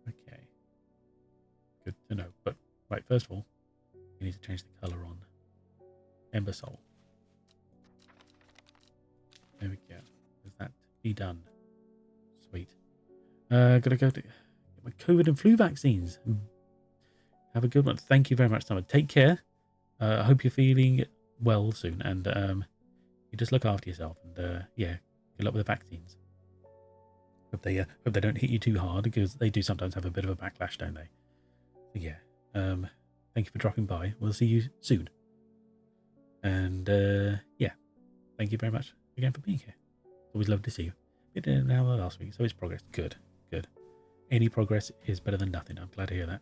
Okay. Good to know. But, right, first of all, we need to change the colour on Ember Soul. There we go. Does that be done? Sweet. Gotta go to get my COVID and flu vaccines. Have a good one. Thank you very much, Simon. Take care. I hope you're feeling well soon, and you just look after yourself. And yeah, good luck with the vaccines. Hope they don't hit you too hard, because they do sometimes have a bit of a backlash, don't they? So yeah. Thank you for dropping by. We'll see you soon. And yeah, thank you very much again for being here. Always love to see you. We did an hour last week, so it's progress. Good, good. Any progress is better than nothing. I'm glad to hear that.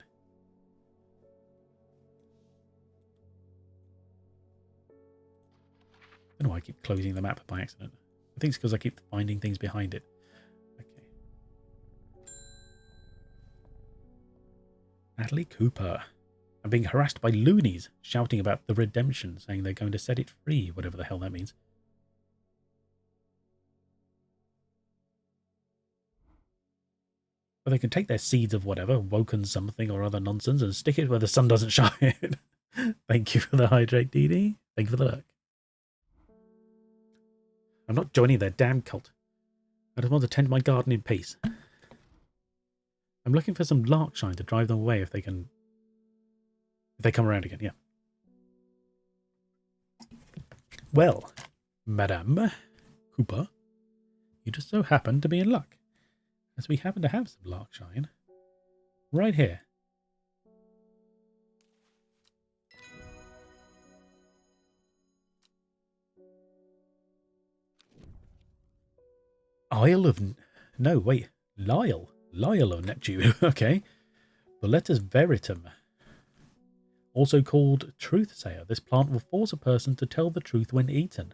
I don't know why I keep closing the map by accident. I think it's because I keep finding things behind it. Okay. Natalie Cooper. I'm being harassed by loonies shouting about the redemption, saying they're going to set it free, whatever the hell that means. But they can take their seeds of whatever, woken something or other nonsense, and stick it where the sun doesn't shine. Thank you for the hydrate, DD. Thank you for the luck. I'm not joining their damn cult. I just want to tend my garden in peace. I'm looking for some larkshine to drive them away if they can... If they come around again, yeah. Well, Madame Cooper, you just so happen to be in luck, as we happen to have some larkshine right here. Isle of... No, wait. Lyle. Lyle of Neptune. Okay. The letters Veritum. Also called Truthsayer. This plant will force a person to tell the truth when eaten.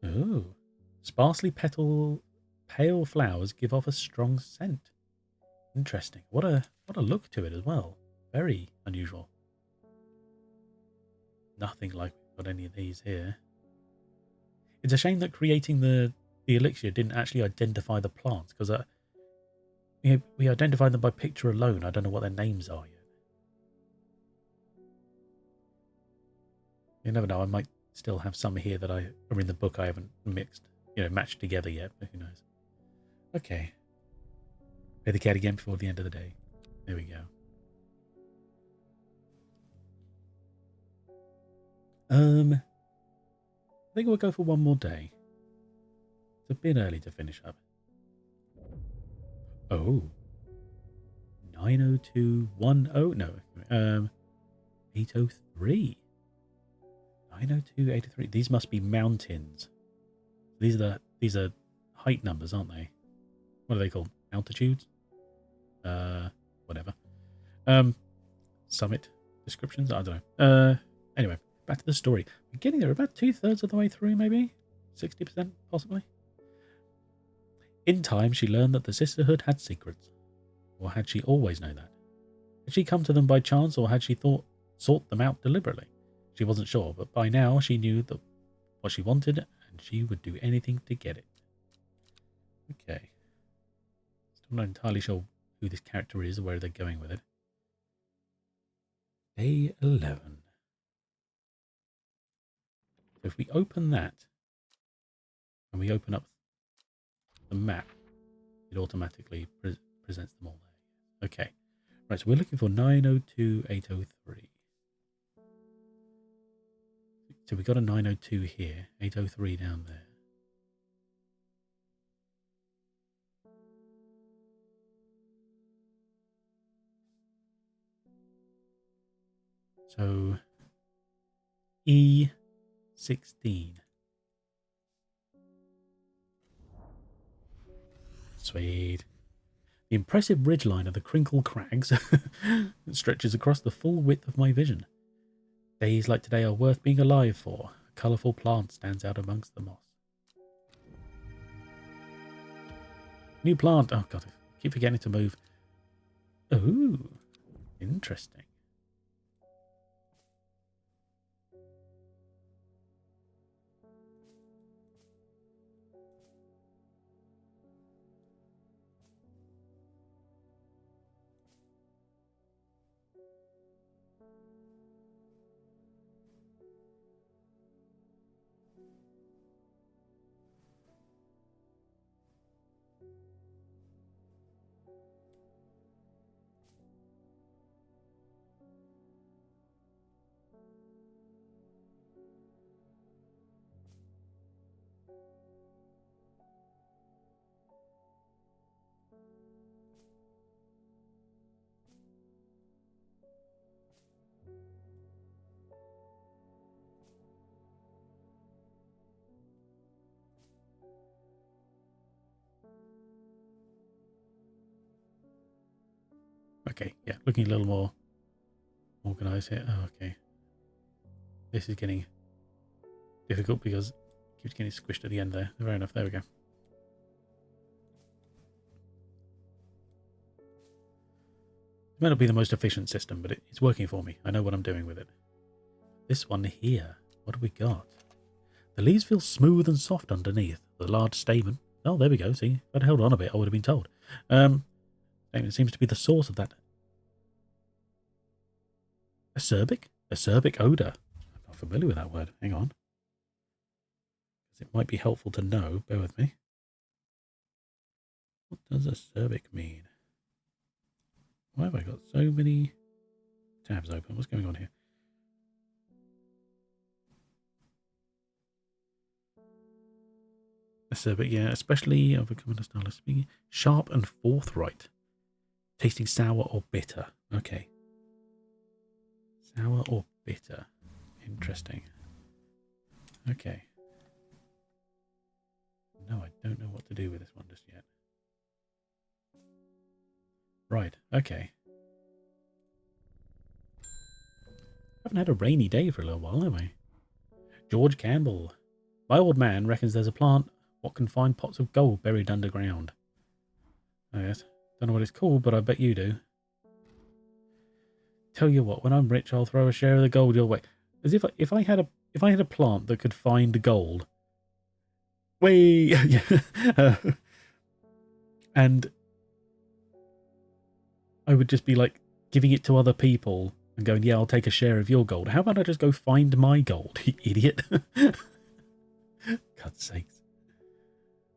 Oh. Sparsely pale flowers give off a strong scent. Interesting. What a look to it as well. Very unusual. Nothing like we've got any of these here. It's a shame that creating the elixir didn't actually identify the plants, because we identified them by picture alone. I don't know what their names are yet. You never know. I might still have some here that are in the book I haven't matched together yet, but who knows. Okay. Play the cat again before the end of the day. There we go. I think we'll go for one more day. It's a bit early to finish up. Oh. 90210. No. 803. 902, 803. These must be mountains. These are height numbers, aren't they? What are they called? Altitudes? Whatever. Summit descriptions? I don't know. Anyway, back to the story. We're getting there about 2/3 of the way through, maybe? 60%, possibly? In time, she learned that the sisterhood had secrets. Or had she always known that? Had she come to them by chance, or had she sought them out deliberately? She wasn't sure, but by now she knew what she wanted, and she would do anything to get it. Okay. Still not entirely sure who this character is or where they're going with it. Day 11. So if we open that, and we open up the map, it automatically presents them all there. Okay. Right, so we're looking for 902, 803. So we got a 902 here, 803 down there. So E16. Sweet. The impressive ridgeline of the Crinkle Crags stretches across the full width of my vision. Days like today are worth being alive for. A colourful plant stands out amongst the moss. New plant. Oh god, I keep forgetting to move. Ooh, interesting. Okay, yeah, looking a little more organized here. Oh, okay. This is getting difficult because it keeps getting squished at the end there. Fair enough, there we go. It may not be the most efficient system, but it's working for me. I know what I'm doing with it. This one here, what have we got? The leaves feel smooth and soft underneath. The large stamen. Oh, there we go. See, if I'd held on a bit, I would have been told. Stamen seems to be the source of that acerbic? Acerbic odor. I'm not familiar with that word. Hang on. It might be helpful to know. Bear with me. What does acerbic mean? Why have I got so many tabs open? What's going on here? Acerbic, yeah, especially of a common style of speaking. Sharp and forthright. Tasting sour or bitter. Okay. Sour or bitter. Interesting. Okay. No, I don't know what to do with this one just yet. Right, okay. Haven't had a rainy day for a little while, have I? George Campbell. My old man reckons there's a plant what can find pots of gold buried underground. Oh yes. Don't know what it's called, but I bet you do. Tell you what, when I'm rich, I'll throw a share of the gold your way. As if I had a plant that could find gold. Way, and I would just be like giving it to other people and going, yeah, I'll take a share of your gold. How about I just go find my gold, you idiot? God's sakes.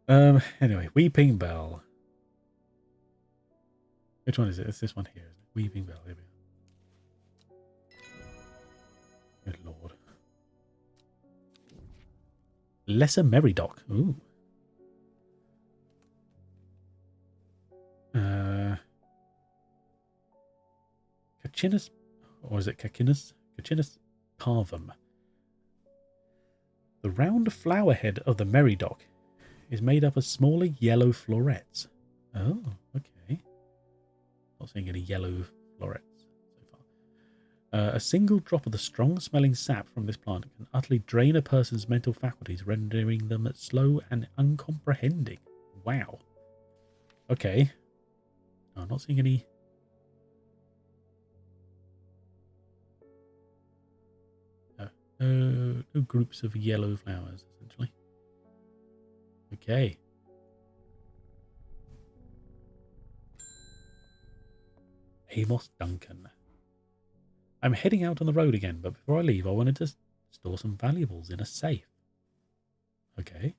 Anyway, Weeping Bell. Which one is it? It's this one here, isn't it? Weeping Bell. Here we are. Good lord. Lesser Meridoc. Ooh. Cachinus, or is it Cachinus? Cachinus parvum. The round flower head of the Meridoc is made up of smaller yellow florets. Oh, okay. Not seeing any yellow florets so far. A single drop of the strong-smelling sap from this plant can utterly drain a person's mental faculties, rendering them slow and uncomprehending. Wow. Okay. Oh, I'm not seeing any... No groups of yellow flowers, essentially. Okay. Amos Duncan. I'm heading out on the road again, but before I leave, I wanted to store some valuables in a safe. Okay.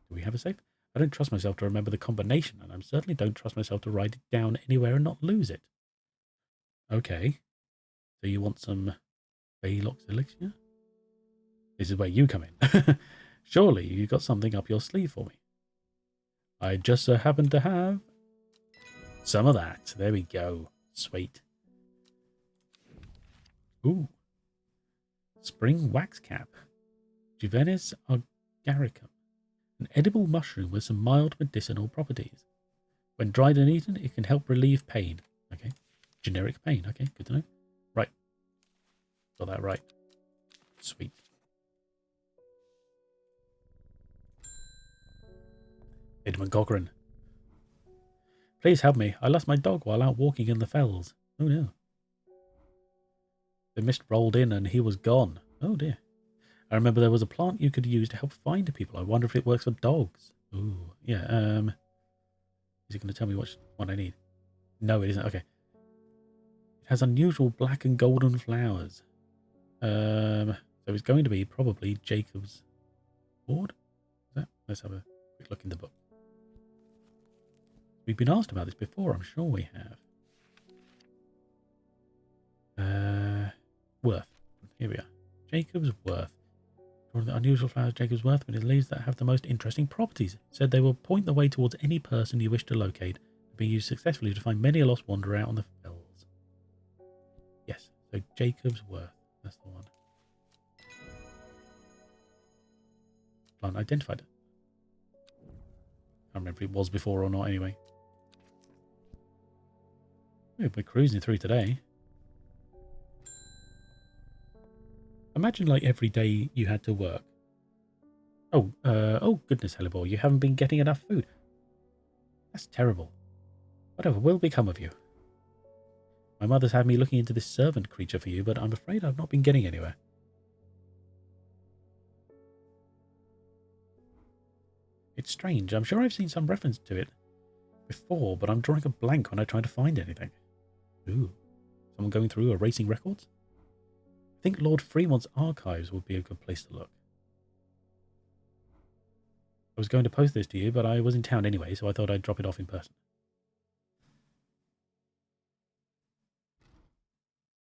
Do we have a safe? I don't trust myself to remember the combination, and I certainly don't trust myself to write it down anywhere and not lose it. Okay. So you want some Baylock's elixir? This is where you come in. Surely you got something up your sleeve for me. I just so happen to have some of that. There we go. Sweet. Ooh. Spring wax cap. Juvenis agaricum. An edible mushroom with some mild medicinal properties. When dried and eaten, it can help relieve pain. Okay. Generic pain. Okay, good to know. Right. Got that right. Sweet. Edmund Cochrane. Please help me. I lost my dog while out walking in the fells. Oh no. The mist rolled in and he was gone. Oh dear. I remember there was a plant you could use to help find people. I wonder if it works for dogs. Ooh, yeah. Is it going to tell me which one I need? No, it isn't. Okay. It has unusual black and golden flowers. So it's going to be probably Jacob's board? Is that? Let's have a quick look in the book. We've been asked about this before, I'm sure we have. Worth. Here we are. Jacob's Worth. One of the unusual flowers Jacob's Worth, but it leaves that have the most interesting properties. It said they will point the way towards any person you wish to locate, being used successfully to find many a lost wanderer out on the fells. Yes, so Jacob's Worth. That's the one. Plant identified it. I can't remember if it was before or not anyway. We're cruising through today. Imagine like every day you had to work. Oh goodness, Hellebore, you haven't been getting enough food. That's terrible. Whatever will become of you? My mother's had me looking into this servant creature for you, but I'm afraid I've not been getting anywhere. It's strange. I'm sure I've seen some reference to it before, but I'm drawing a blank when I try to find anything. Ooh, someone going through erasing records? I think Lord Fremont's archives would be a good place to look. I was going to post this to you, but I was in town anyway, so I thought I'd drop it off in person.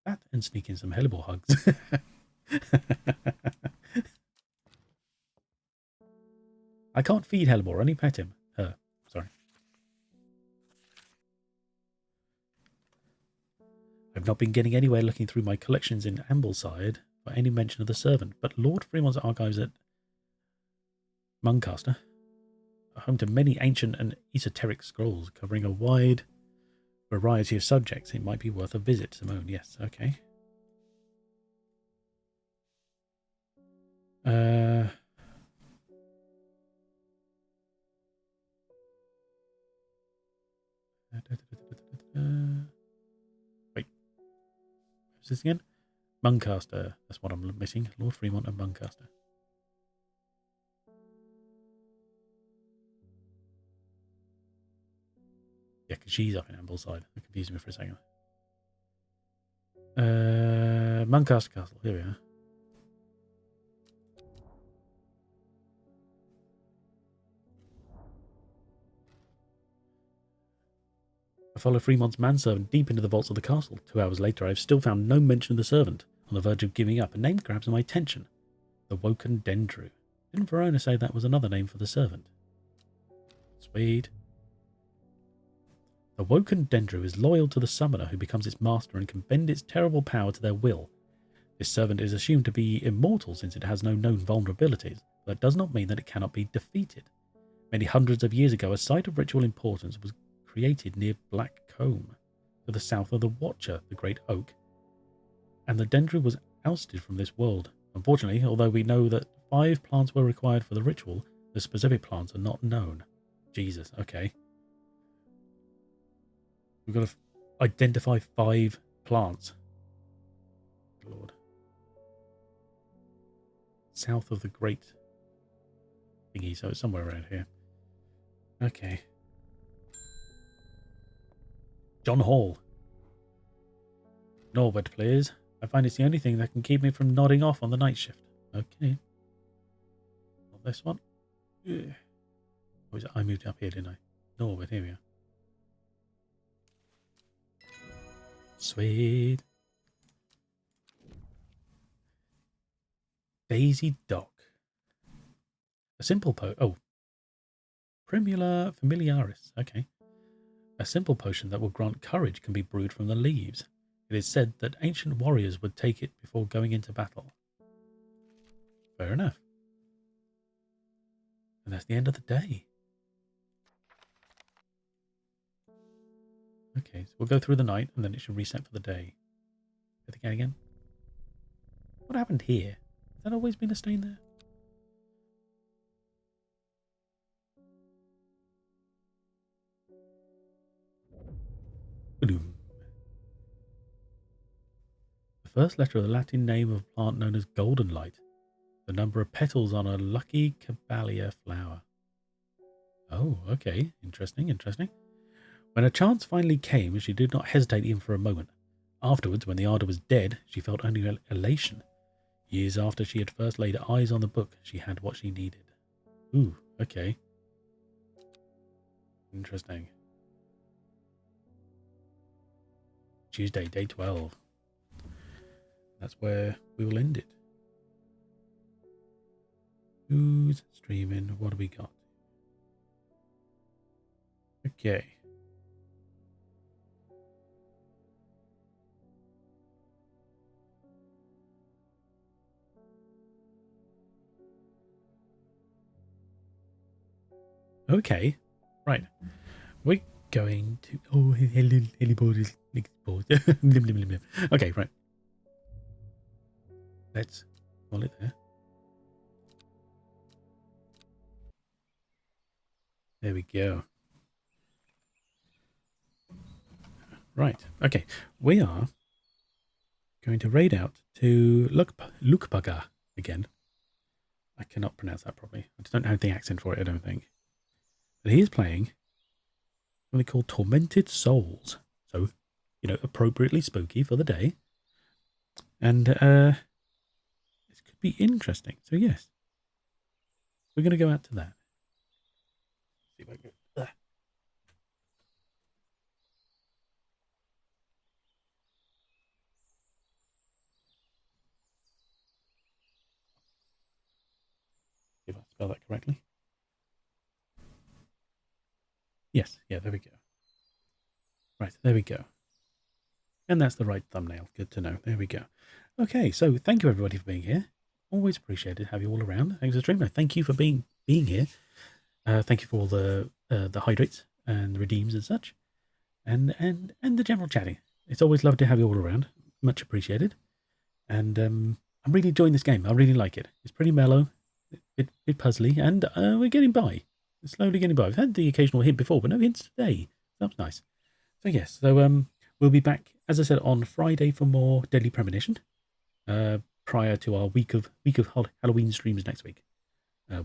That and sneak in some Hellebore hugs. I can't feed Hellebore, only pet him. Sorry. I've not been getting anywhere looking through my collections in Ambleside for any mention of the servant, but Lord Fremont's archives at Muncaster are home to many ancient and esoteric scrolls covering a wide variety of subjects. It might be worth a visit, Simone. Yes, okay. Wait. Who's this again? Muncaster. That's what I'm missing. Lord Fremont and Muncaster. Yeah, because she's up in Ambleside. That confused me for a second. Muncaster Castle. Here we are. I follow Fremont's manservant deep into the vaults of the castle. 2 hours later, I have still found no mention of the servant. On the verge of giving up, a name grabs my attention. The Woken Dendru. Didn't Verona say that was another name for the servant? Sweet. The Woken Dendru is loyal to the summoner who becomes its master and can bend its terrible power to their will. This servant is assumed to be immortal since it has no known vulnerabilities, but that does not mean that it cannot be defeated. Many hundreds of years ago, a site of ritual importance was created near Black Combe, to the south of the Watcher, the Great Oak, and the Dendru was ousted from this world. Unfortunately, although we know that 5 plants were required for the ritual, the specific plants are not known. Jesus, okay. We've got to identify 5 plants. Lord. South of the Great thingy, so it's somewhere around here. Okay. John Hall. Norbert, please. I find it's the only thing that can keep me from nodding off on the night shift. Okay. Not this one. Ugh. Oh, I moved up here, didn't I? Norbert, here we are. Sweet. Daisy Dock. A simple Primula familiaris. Okay. A simple potion that will grant courage can be brewed from the leaves. It is said that ancient warriors would take it before going into battle. Fair enough. And that's the end of the day. Okay, so we'll go through the night and then it should reset for the day. Hit the again. What happened here? Has that always been a stain there? Ba-doom. The first letter of the Latin name of a plant known as golden light. The number of petals on a lucky caballia flower. Oh, okay. Interesting, interesting. When a chance finally came, she did not hesitate even for a moment. Afterwards, when the ardour was dead, she felt only elation. Years after she had first laid eyes on the book, she had what she needed. Ooh, okay. Interesting. Tuesday, day 12. That's where we will end it. Who's streaming? What do we got? Okay. Okay. Right. We're going to... Oh, hello, okay, right. Let's call it there. There we go. Right. Okay. We are going to raid out to Lukpaga again. I cannot pronounce that properly. I just don't have the accent for it, I don't think. But he is playing something called Tormented Souls. So, appropriately spooky for the day. And this could be interesting. So, yes. We're going to go out to that. See if I can... If I spell that correctly. Yes, yeah, there we go. Right, there we go. And that's the right thumbnail. Good to know. There we go. Okay, so thank you everybody for being here. Always appreciated to have you all around. Thanks for streaming. Thank you for being here. Thank you for all the hydrates and the redeems and such, and the general chatting. It's always lovely to have you all around. Much appreciated. And I'm really enjoying this game. I really like it. It's pretty mellow, bit puzzly, and we're getting by. We're slowly getting by. We've had the occasional hint before, but no hints today. That's nice. So yes, so we'll be back, as I said, on Friday for more Deadly Premonition. Prior to our week of Halloween streams next week,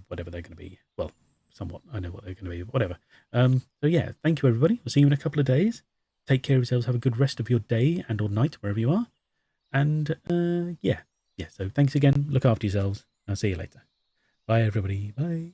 whatever they're going to be. Well, somewhat. I know what they're going to be. Whatever. So yeah, thank you everybody. We'll see you in a couple of days. Take care of yourselves. Have a good rest of your day and or night wherever you are. And yeah. So thanks again. Look after yourselves. I'll see you later. Bye everybody. Bye.